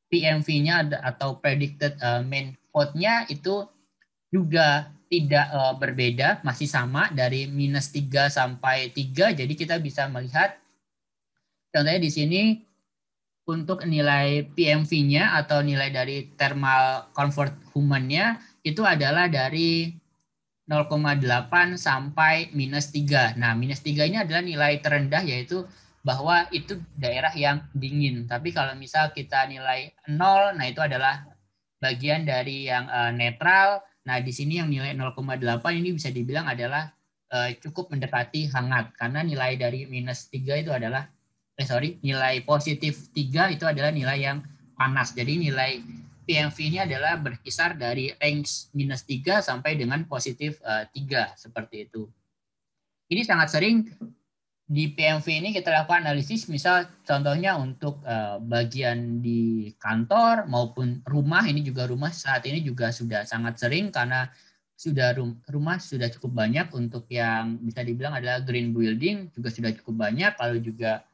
PMV-nya atau predicted main fault-nya itu juga tidak berbeda, masih sama dari -3 sampai 3. Jadi kita bisa melihat contohnya di sini untuk nilai PMV-nya atau nilai dari thermal comfort human-nya itu adalah dari 0,8 sampai -3. Nah, -3 ini adalah nilai terendah, yaitu bahwa itu daerah yang dingin. Tapi kalau misal kita nilai 0, nah itu adalah bagian dari yang netral. Nah, di sini yang nilai 0,8 ini bisa dibilang adalah cukup mendekati hangat, karena nilai dari -3 itu adalah nilai +3 itu adalah nilai yang panas. Jadi nilai PMV ini adalah berkisar dari range -3 sampai dengan +3 seperti itu. Ini sangat sering di PMV ini kita lakukan analisis, misal contohnya untuk bagian di kantor maupun rumah. Ini juga rumah saat ini juga sudah sangat sering karena sudah rumah sudah cukup banyak. Untuk yang bisa dibilang adalah green building juga sudah cukup banyak. Lalu juga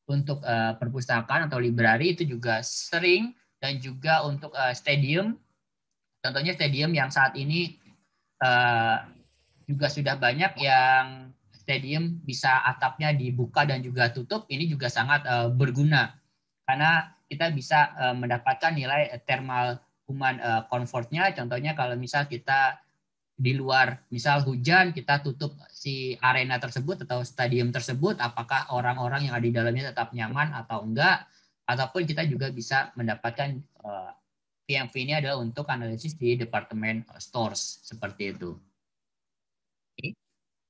untuk perpustakaan atau library itu juga sering, dan juga untuk stadium. Contohnya stadium yang saat ini juga sudah banyak yang stadium bisa atapnya dibuka dan juga tutup. Ini juga sangat berguna karena kita bisa mendapatkan nilai thermal human comfort-nya. Contohnya kalau misal kita di luar, misal hujan, kita tutup si arena tersebut atau stadium tersebut, apakah orang-orang yang ada di dalamnya tetap nyaman atau enggak, ataupun kita juga bisa mendapatkan PMV ini adalah untuk analisis di departemen stores seperti itu.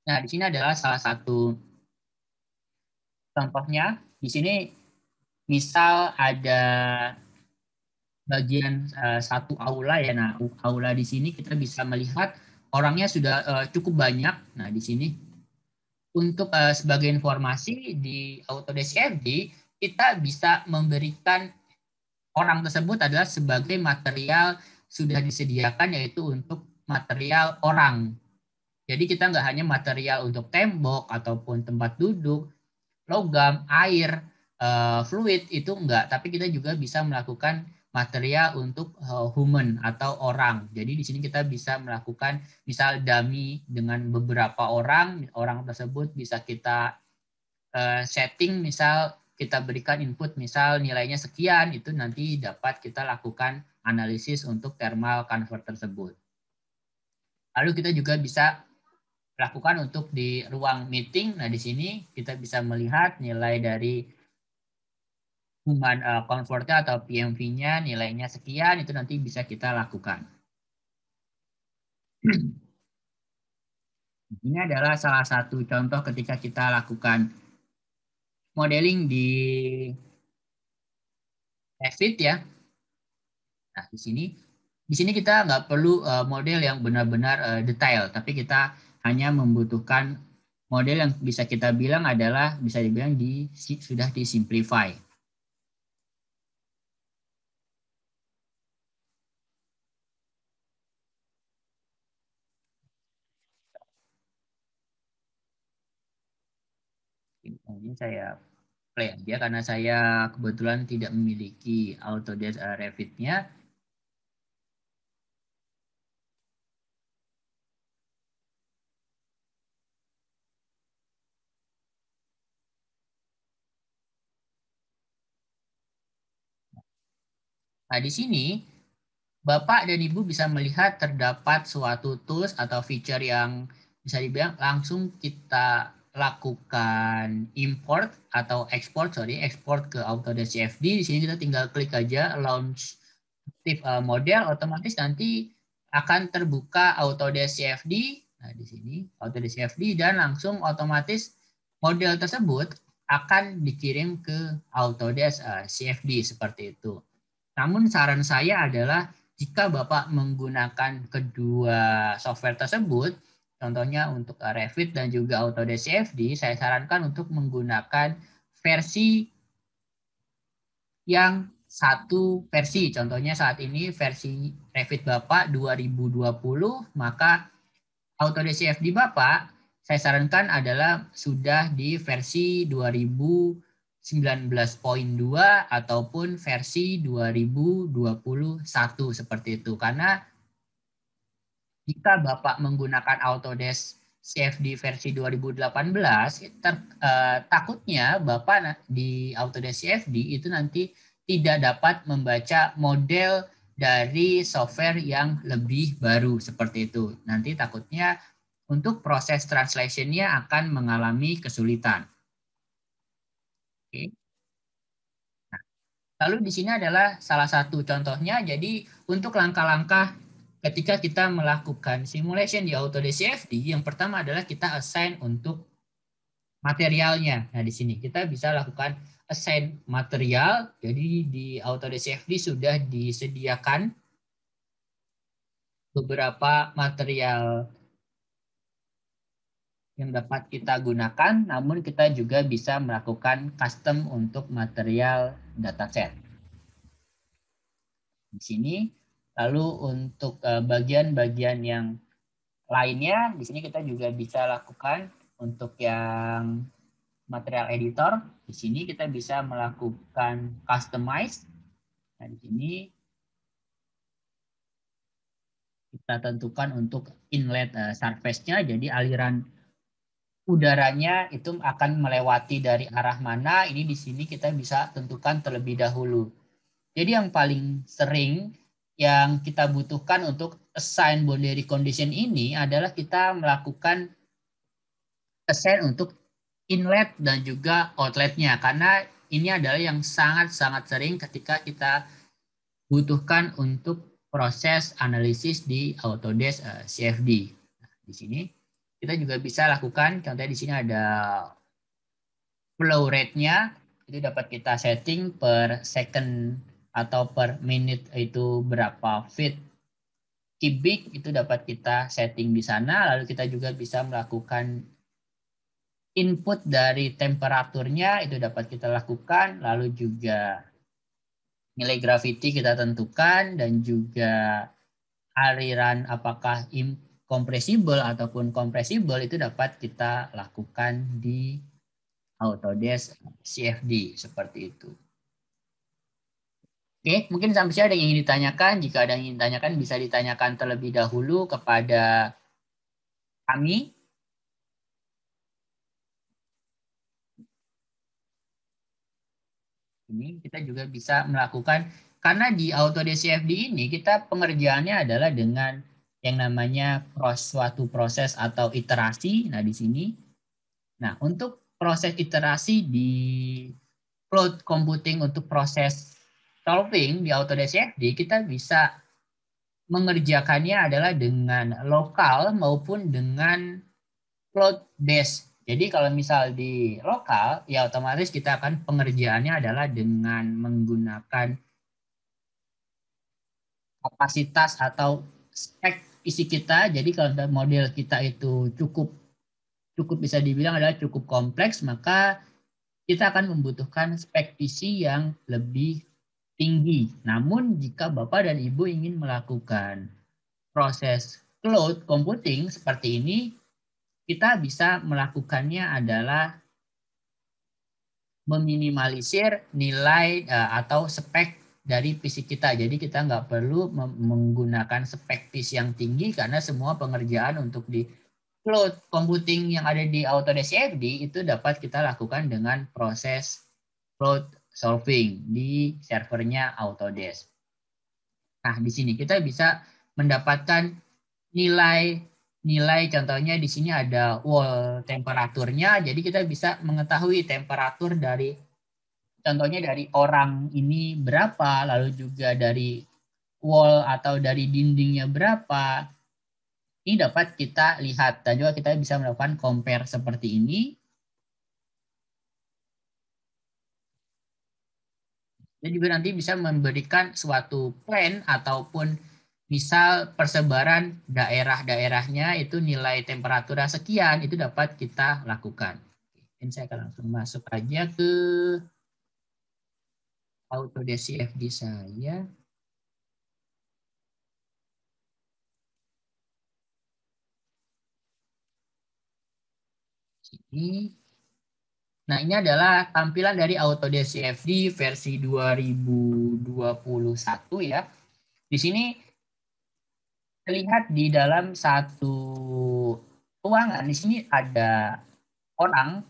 Nah, di sini adalah salah satu contohnya. Di sini misal ada bagian satu aula ya. Nah, aula di sini kita bisa melihat orangnya sudah cukup banyak. Nah, di sini untuk sebagai informasi di Autodesk CFD kita bisa memberikan orang tersebut adalah sebagai material sudah disediakan, yaitu untuk material orang. Jadi kita nggak hanya material untuk tembok ataupun tempat duduk, logam, air, fluid itu enggak, tapi kita juga bisa melakukan material untuk human atau orang. Jadi di sini kita bisa melakukan misal dummy dengan beberapa orang tersebut bisa kita setting, misal kita berikan input misal nilainya sekian, itu nanti dapat kita lakukan analisis untuk thermal convert tersebut. Lalu kita juga bisa lakukan untuk di ruang meeting. Nah, di sini kita bisa melihat nilai dari human comfort-nya atau PMV-nya nilainya sekian, itu nanti bisa kita lakukan. Ini adalah salah satu contoh ketika kita lakukan modeling di Revit ya. Nah, di sini kita nggak perlu model yang benar-benar detail, tapi kita hanya membutuhkan model yang bisa kita bilang adalah bisa dibilang sudah disimplify. Ini saya play aja karena saya kebetulan tidak memiliki Autodesk Revit-nya. Nah, di sini Bapak dan Ibu bisa melihat terdapat suatu tools atau feature yang bisa dibilang langsung kita lakukan import atau export ke Autodesk CFD. Di sini kita tinggal klik aja launch model, otomatis nanti akan terbuka Autodesk CFD. Nah, di sini Autodesk CFD dan langsung otomatis model tersebut akan dikirim ke Autodesk CFD seperti itu. Namun saran saya adalah jika Bapak menggunakan kedua software tersebut, contohnya untuk Revit dan juga Autodesk CFD, saya sarankan untuk menggunakan versi yang satu versi. Contohnya saat ini versi Revit Bapak 2020, maka Autodesk CFD Bapak saya sarankan adalah sudah di versi 2019.2 ataupun versi 2021 seperti itu. Karena jika Bapak menggunakan Autodesk CFD versi 2018, takutnya Bapak di Autodesk CFD itu nanti tidak dapat membaca model dari software yang lebih baru seperti itu. Nanti takutnya untuk proses translation-nya akan mengalami kesulitan. Oke. Nah, lalu di sini adalah salah satu contohnya. Jadi untuk langkah-langkah ketika kita melakukan simulation di Autodesk CFD, yang pertama adalah kita assign untuk materialnya. Nah, di sini kita bisa lakukan assign material. Jadi di Autodesk CFD sudah disediakan beberapa material yang dapat kita gunakan, namun kita juga bisa melakukan custom untuk material dataset. Di sini, lalu untuk bagian-bagian yang lainnya, di sini kita juga bisa lakukan untuk yang material editor. Di sini kita bisa melakukan customize. Nah, di sini kita tentukan untuk inlet surface-nya, jadi aliran udaranya itu akan melewati dari arah mana, ini di sini kita bisa tentukan terlebih dahulu. Jadi yang paling sering yang kita butuhkan untuk assign boundary condition ini adalah kita melakukan assign untuk inlet dan juga outletnya, karena ini adalah yang sangat-sangat sering ketika kita butuhkan untuk proses analisis di Autodesk CFD. Nah, di sini kita juga bisa lakukan, contohnya di sini ada flow rate-nya, itu dapat kita setting per second atau per menit itu berapa feet kubik, itu dapat kita setting di sana. Lalu kita juga bisa melakukan input dari temperaturnya, itu dapat kita lakukan. Lalu juga nilai gravity kita tentukan, dan juga aliran apakah compressible ataupun compressible itu dapat kita lakukan di Autodesk CFD seperti itu. Oke, mungkin sampai sini ada yang ingin ditanyakan. Jika ada yang ingin ditanyakan, bisa ditanyakan terlebih dahulu kepada kami. Ini kita juga bisa melakukan, karena di Autodesk CFD ini kita pengerjaannya adalah dengan yang namanya suatu proses atau iterasi. Nah, di sini. Nah, untuk proses iterasi di cloud computing untuk proses solving di Autodesk CFD, kita bisa mengerjakannya adalah dengan lokal maupun dengan cloud base. Jadi kalau misal di lokal, ya otomatis kita akan pengerjaannya adalah dengan menggunakan kapasitas atau spek PC kita. Jadi kalau model kita itu cukup bisa dibilang adalah cukup kompleks, maka kita akan membutuhkan spek PC yang lebih tinggi. Namun jika Bapak dan Ibu ingin melakukan proses cloud computing seperti ini, kita bisa melakukannya adalah meminimalisir nilai atau spek dari PC kita. Jadi kita nggak perlu menggunakan spek PC yang tinggi, karena semua pengerjaan untuk di cloud computing yang ada di Autodesk CFD itu dapat kita lakukan dengan proses cloud solving di servernya Autodesk. Nah, di sini kita bisa mendapatkan nilai contohnya di sini ada wall temperaturnya. Jadi kita bisa mengetahui temperatur dari contohnya dari orang ini berapa, lalu juga dari wall atau dari dindingnya berapa. Ini dapat kita lihat, dan juga kita bisa melakukan compare seperti ini. Dan juga nanti bisa memberikan suatu plan ataupun misal persebaran daerah-daerahnya itu nilai temperatur sekian, itu dapat kita lakukan. Ini saya akan langsung masuk aja ke Autodesk CFD saya. Sini. Nah, ini adalah tampilan dari Autodesk CFD versi 2021 ya. Di sini terlihat di dalam satu ruangan. Di sini ada orang.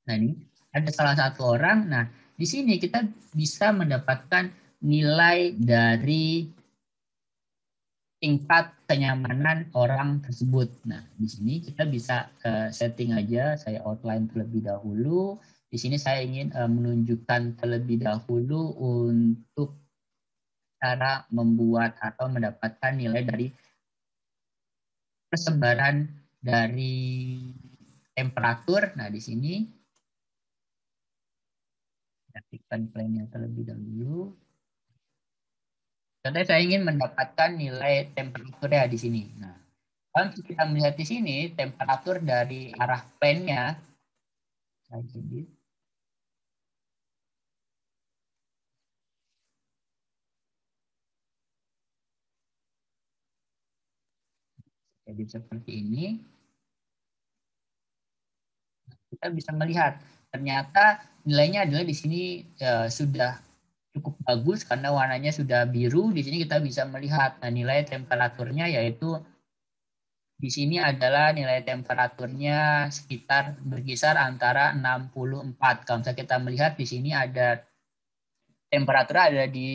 Nah, ini ada salah satu orang. Nah, di sini kita bisa mendapatkan nilai dari tingkat kenyamanan orang tersebut. Nah, di sini kita bisa setting aja. Saya outline terlebih dahulu. Di sini saya ingin menunjukkan terlebih dahulu untuk cara membuat atau mendapatkan nilai dari persebaran dari temperatur. Nah, di sini aktifkan plan-nya terlebih dahulu. Contohnya saya ingin mendapatkan nilai temperaturnya di sini. Nah, kalau kita melihat di sini temperatur dari arah plan-nya, jadi seperti ini. Kita bisa melihat ternyata nilainya adalah di sini sudah cukup bagus karena warnanya sudah biru. Di sini kita bisa melihat nilai temperaturnya, yaitu di sini adalah nilai temperaturnya sekitar berkisar antara 64. Kalau misalnya kita melihat di sini ada temperatur ada di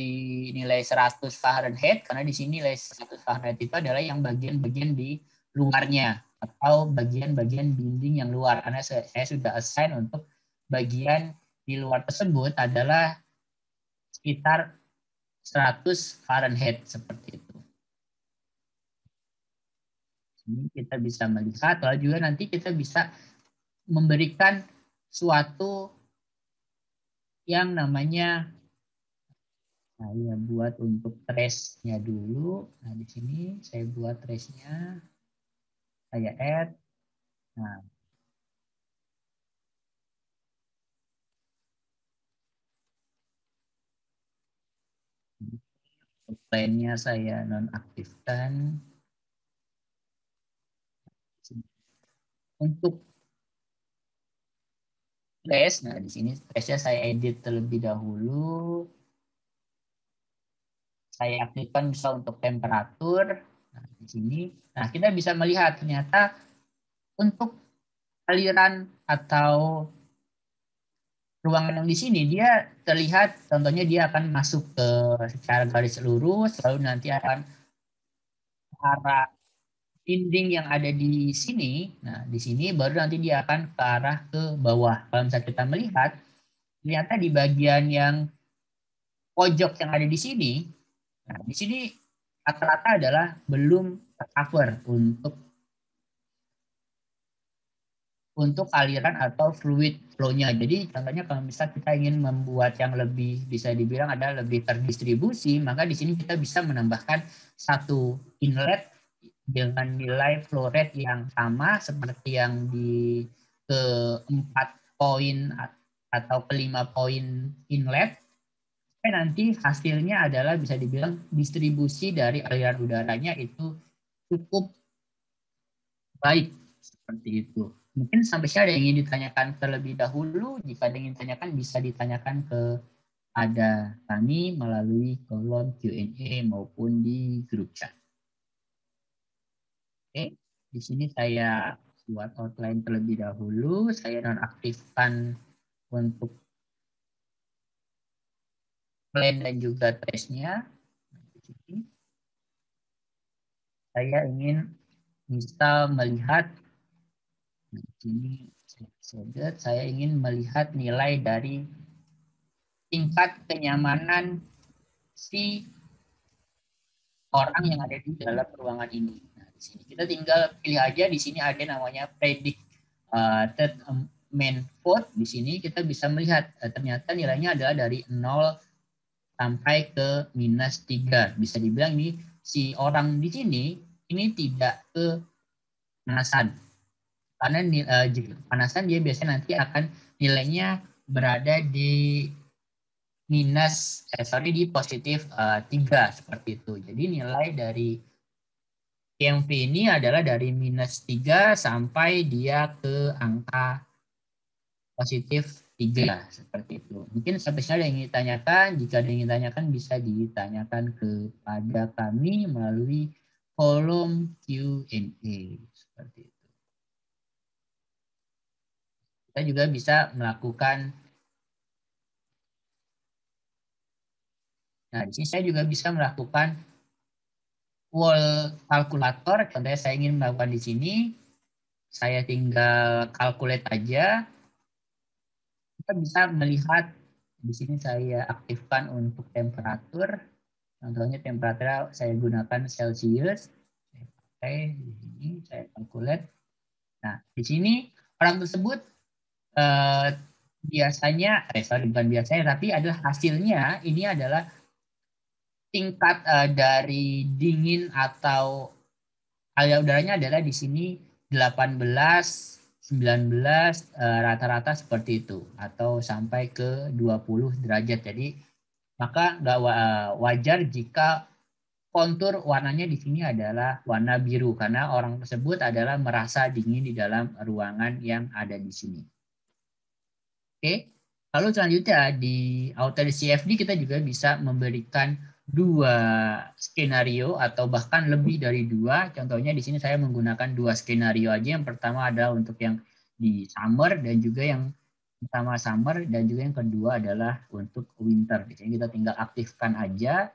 nilai 100 Fahrenheit, karena di sini nilai 100 Fahrenheit itu adalah yang bagian-bagian di luarnya atau bagian-bagian dinding yang luar, karena saya sudah assign untuk bagian di luar tersebut adalah sekitar 100 Fahrenheit seperti itu. Ini kita bisa melihat, lalu juga nanti kita bisa memberikan suatu yang namanya, saya buat untuk trace-nya dulu. Nah, di sini saya buat trace-nya. Saya add. Nah, plan-nya saya nonaktifkan. Untuk trace, nah di sini trace-nya saya edit terlebih dahulu. Saya aktifkan bisa untuk temperatur. Nah, di sini, nah kita bisa melihat ternyata untuk aliran atau ruangan yang di sini dia terlihat, contohnya dia akan masuk ke secara garis lurus, lalu nanti akan arah dinding yang ada di sini. Nah, di sini baru nanti dia akan ke arah ke bawah. Kalau misalnya kita melihat, ternyata di bagian yang pojok yang ada di sini, nah di sini rata-rata adalah belum tercover untuk aliran atau fluid flow-nya. Jadi contohnya kalau misalnya kita ingin membuat yang lebih bisa dibilang ada lebih terdistribusi, maka di sini kita bisa menambahkan satu inlet dengan nilai flow rate yang sama seperti yang di ke-4 poin atau ke-5 poin inlet. Nanti hasilnya adalah bisa dibilang distribusi dari aliran udaranya itu cukup baik seperti itu. Mungkin sampai sini ada yang ingin ditanyakan terlebih dahulu. Jika ada yang ingin ditanyakan bisa ditanyakan ke ada kami melalui kolom Q&A maupun di grup chat. Oke, di sini saya buat outline terlebih dahulu. Saya nonaktifkan untuk plan dan juga trace-nya. Saya ingin misal melihat, di sini saya ingin melihat nilai dari tingkat kenyamanan si orang yang ada di dalam ruangan ini. Nah, di sini kita tinggal pilih aja, di sini ada namanya predict third main vote. Di sini kita bisa melihat ternyata nilainya adalah dari 0 sampai ke -3. Bisa dibilang ini si orang di sini ini tidak kepanasan. Karena jika kepanasan dia biasanya nanti akan nilainya berada di di positif 3 seperti itu. Jadi nilai dari TMV ini adalah dari -3 sampai dia ke angka positif 3 seperti itu. Mungkin sampai sini ada yang ingin ditanyakan. Jika ada yang ingin ditanyakan bisa ditanyakan kepada kami melalui kolom Q&A seperti itu. Kita juga bisa melakukan. Nah, di sini saya juga bisa melakukan wall kalkulator. Contohnya saya ingin melakukan di sini, saya tinggal calculate aja. Kita bisa melihat di sini saya aktifkan untuk temperatur. Contohnya temperatur saya gunakan Celsius. Saya pakai di sini, saya calculate. Nah, di sini orang tersebut biasanya, bukan biasanya, tapi adalah hasilnya ini adalah tingkat dari dingin atau aliran udaranya adalah di sini 18, 19 rata-rata seperti itu atau sampai ke 20 derajat. Jadi maka nggak wajar jika kontur warnanya di sini adalah warna biru karena orang tersebut adalah merasa dingin di dalam ruangan yang ada di sini. Oke, lalu selanjutnya di Autodesk CFD kita juga bisa memberikan 2 skenario atau bahkan lebih dari 2. Contohnya di sini saya menggunakan 2 skenario aja. Yang pertama adalah untuk yang di summer dan juga yang pertama summer dan juga yang kedua adalah untuk winter. Di sini kita tinggal aktifkan aja.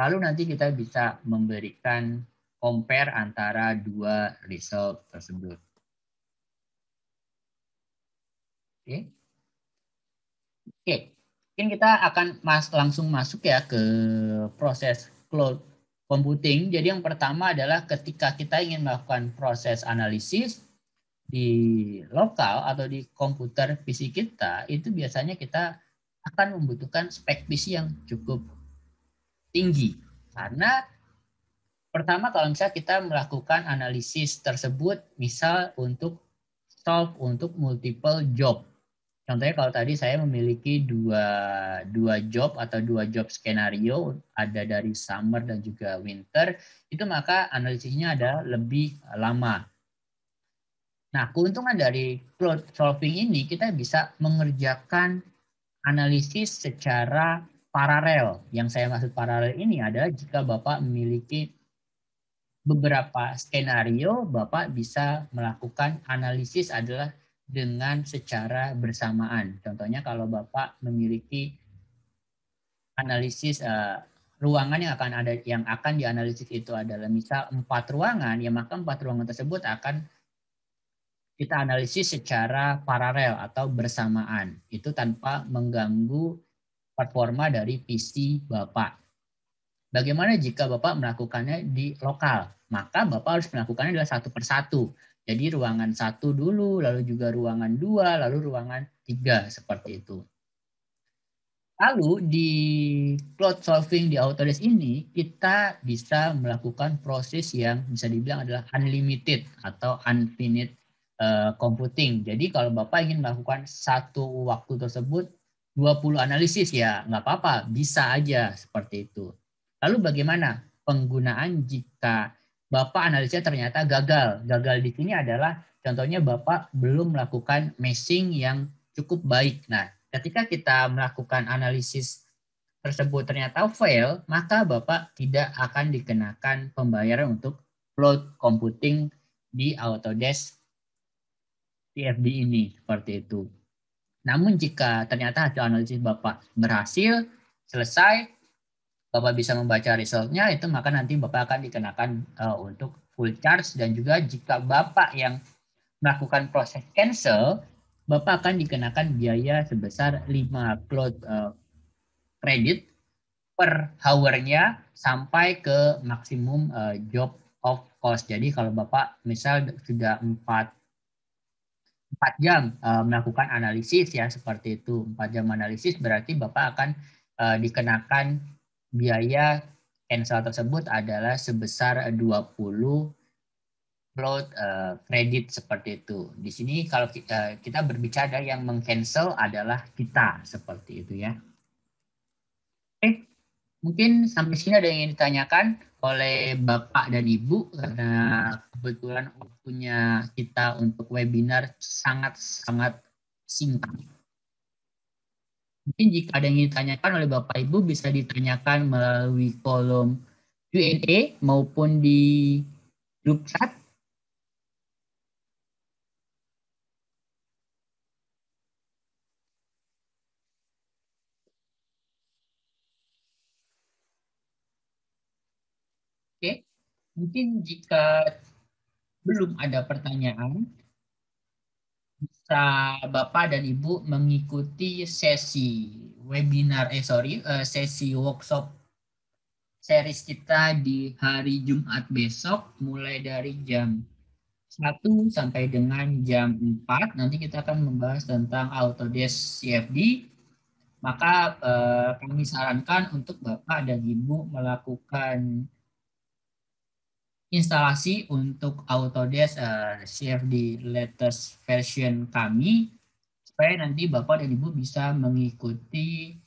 Lalu nanti kita bisa memberikan compare antara 2 result tersebut. Oke. Oke, mungkin kita akan langsung masuk ya ke proses cloud computing. Jadi yang pertama adalah ketika kita ingin melakukan proses analisis di lokal atau di komputer PC kita, itu biasanya kita akan membutuhkan spek PC yang cukup tinggi. Karena pertama kalau misalnya kita melakukan analisis tersebut, misal untuk solve untuk multiple job. Contohnya kalau tadi saya memiliki dua job atau 2 job skenario, ada dari summer dan juga winter, itu maka analisisnya ada lebih lama. Nah, keuntungan dari cloud solving ini kita bisa mengerjakan analisis secara paralel. Yang saya maksud paralel ini adalah jika Bapak memiliki beberapa skenario, Bapak bisa melakukan analisis adalah dengan secara bersamaan. Contohnya kalau Bapak memiliki analisis ruangan yang akan dianalisis itu adalah misal 4 ruangan, ya maka 4 ruangan tersebut akan kita analisis secara paralel atau bersamaan. Itu tanpa mengganggu performa dari PC Bapak. Bagaimana jika Bapak melakukannya di lokal? Maka Bapak harus melakukannya adalah 1 per 1. Jadi ruangan 1 dulu, lalu juga ruangan 2, lalu ruangan 3, seperti itu. Lalu di cloud solving di Autodesk ini, kita bisa melakukan proses yang bisa dibilang adalah unlimited atau infinite computing. Jadi kalau Bapak ingin melakukan satu waktu tersebut 20 analisis ya nggak apa-apa, bisa aja seperti itu. Lalu bagaimana penggunaan jika Bapak analisnya ternyata gagal? Gagal di sini adalah contohnya Bapak belum melakukan meshing yang cukup baik. Nah, ketika kita melakukan analisis tersebut ternyata fail, maka Bapak tidak akan dikenakan pembayaran untuk cloud computing di Autodesk CFD ini, seperti itu. Namun jika ternyata hasil analisis Bapak berhasil, selesai, Bapak bisa membaca resultnya, itu maka nanti Bapak akan dikenakan untuk full charge. Dan juga jika Bapak yang melakukan proses cancel, Bapak akan dikenakan biaya sebesar 5 cloud credit per hour-nya sampai ke maksimum job of cost. Jadi kalau Bapak misal sudah 4 jam melakukan analisis ya seperti itu. 4 jam analisis berarti Bapak akan dikenakan biaya cancel tersebut adalah sebesar 20 cloud kredit seperti itu. Di sini kalau kita berbicara yang meng-cancel adalah kita seperti itu ya. Oke, mungkin sampai sini ada yang ingin ditanyakan oleh Bapak dan Ibu karena kebetulan waktunya kita untuk webinar sangat-sangat singkat. Mungkin jika ada yang ingin ditanyakan oleh Bapak Ibu bisa ditanyakan melalui kolom Q&A maupun di grup chat. Oke, mungkin jika belum ada pertanyaan, bisa Bapak dan Ibu mengikuti sesi webinar, sesi workshop series kita di hari Jumat besok mulai dari jam 1 sampai dengan jam 4. Nanti kita akan membahas tentang Autodesk CFD. Maka kami sarankan untuk Bapak dan Ibu melakukan instalasi untuk Autodesk CFD latest version kami supaya nanti Bapak dan Ibu bisa mengikuti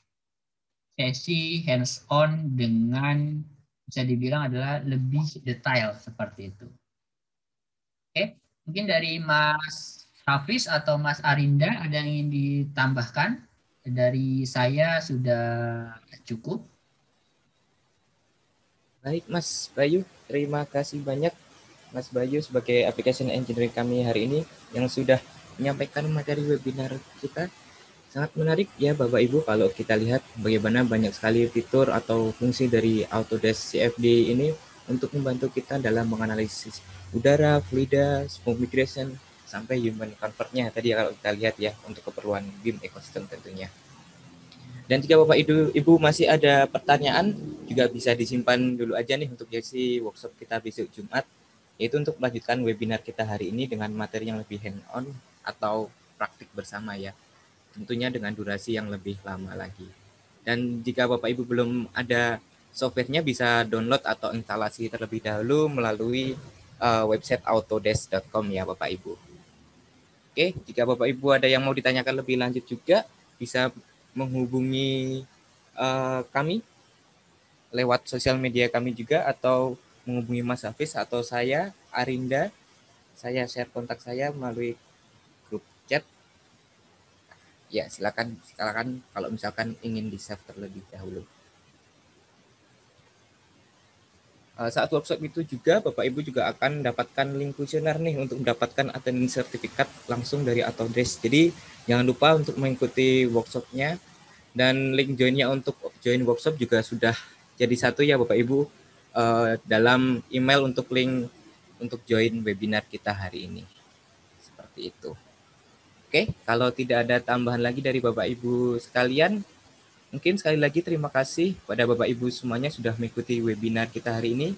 sesi hands-on dengan bisa dibilang adalah lebih detail seperti itu. Oke, mungkin dari Mas Hafiz atau Mas Arinda ada yang ingin ditambahkan? Dari saya sudah cukup. Baik Mas Bayu, terima kasih banyak Mas Bayu sebagai application engineer kami hari ini yang sudah menyampaikan materi webinar kita. Sangat menarik ya Bapak Ibu kalau kita lihat bagaimana banyak sekali fitur atau fungsi dari Autodesk CFD ini untuk membantu kita dalam menganalisis udara, fluida, smoke migration, sampai human convertnya tadi kalau kita lihat ya untuk keperluan BIM ecosystem tentunya. Dan jika Bapak Ibu masih ada pertanyaan, juga bisa disimpan dulu aja nih untuk sesi workshop kita besok Jumat, yaitu untuk melanjutkan webinar kita hari ini dengan materi yang lebih hands-on atau praktik bersama ya. Tentunya dengan durasi yang lebih lama lagi. Dan jika Bapak Ibu belum ada softwarenya, bisa download atau instalasi terlebih dahulu melalui website autodesk.com ya Bapak Ibu. Oke, jika Bapak Ibu ada yang mau ditanyakan lebih lanjut juga, bisa menghubungi kami lewat sosial media kami juga atau menghubungi Mas Hafiz atau saya, Arinda. Saya share kontak saya melalui grup chat. Ya, silakan kalau misalkan ingin di-save terlebih dahulu. Saat workshop itu juga Bapak Ibu juga akan mendapatkan link kuesioner nih untuk mendapatkan attendance sertifikat langsung dari Autodesk. Jadi jangan lupa untuk mengikuti workshopnya, dan link joinnya untuk join workshop juga sudah jadi satu ya Bapak Ibu dalam email untuk link untuk join webinar kita hari ini. Seperti itu. Oke, kalau tidak ada tambahan lagi dari Bapak Ibu sekalian, mungkin sekali lagi terima kasih pada Bapak Ibu semuanya sudah mengikuti webinar kita hari ini.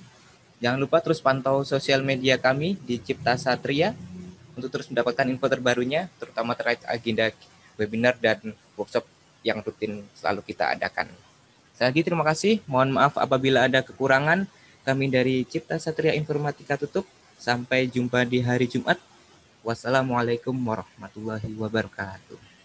Jangan lupa terus pantau sosial media kami di Cipta Satria untuk terus mendapatkan info terbarunya, terutama terkait agenda webinar dan workshop yang rutin selalu kita adakan. Sekali lagi terima kasih. Mohon maaf apabila ada kekurangan. Kami dari Cipta Satria Informatika tutup. Sampai jumpa di hari Jumat. Wassalamualaikum warahmatullahi wabarakatuh.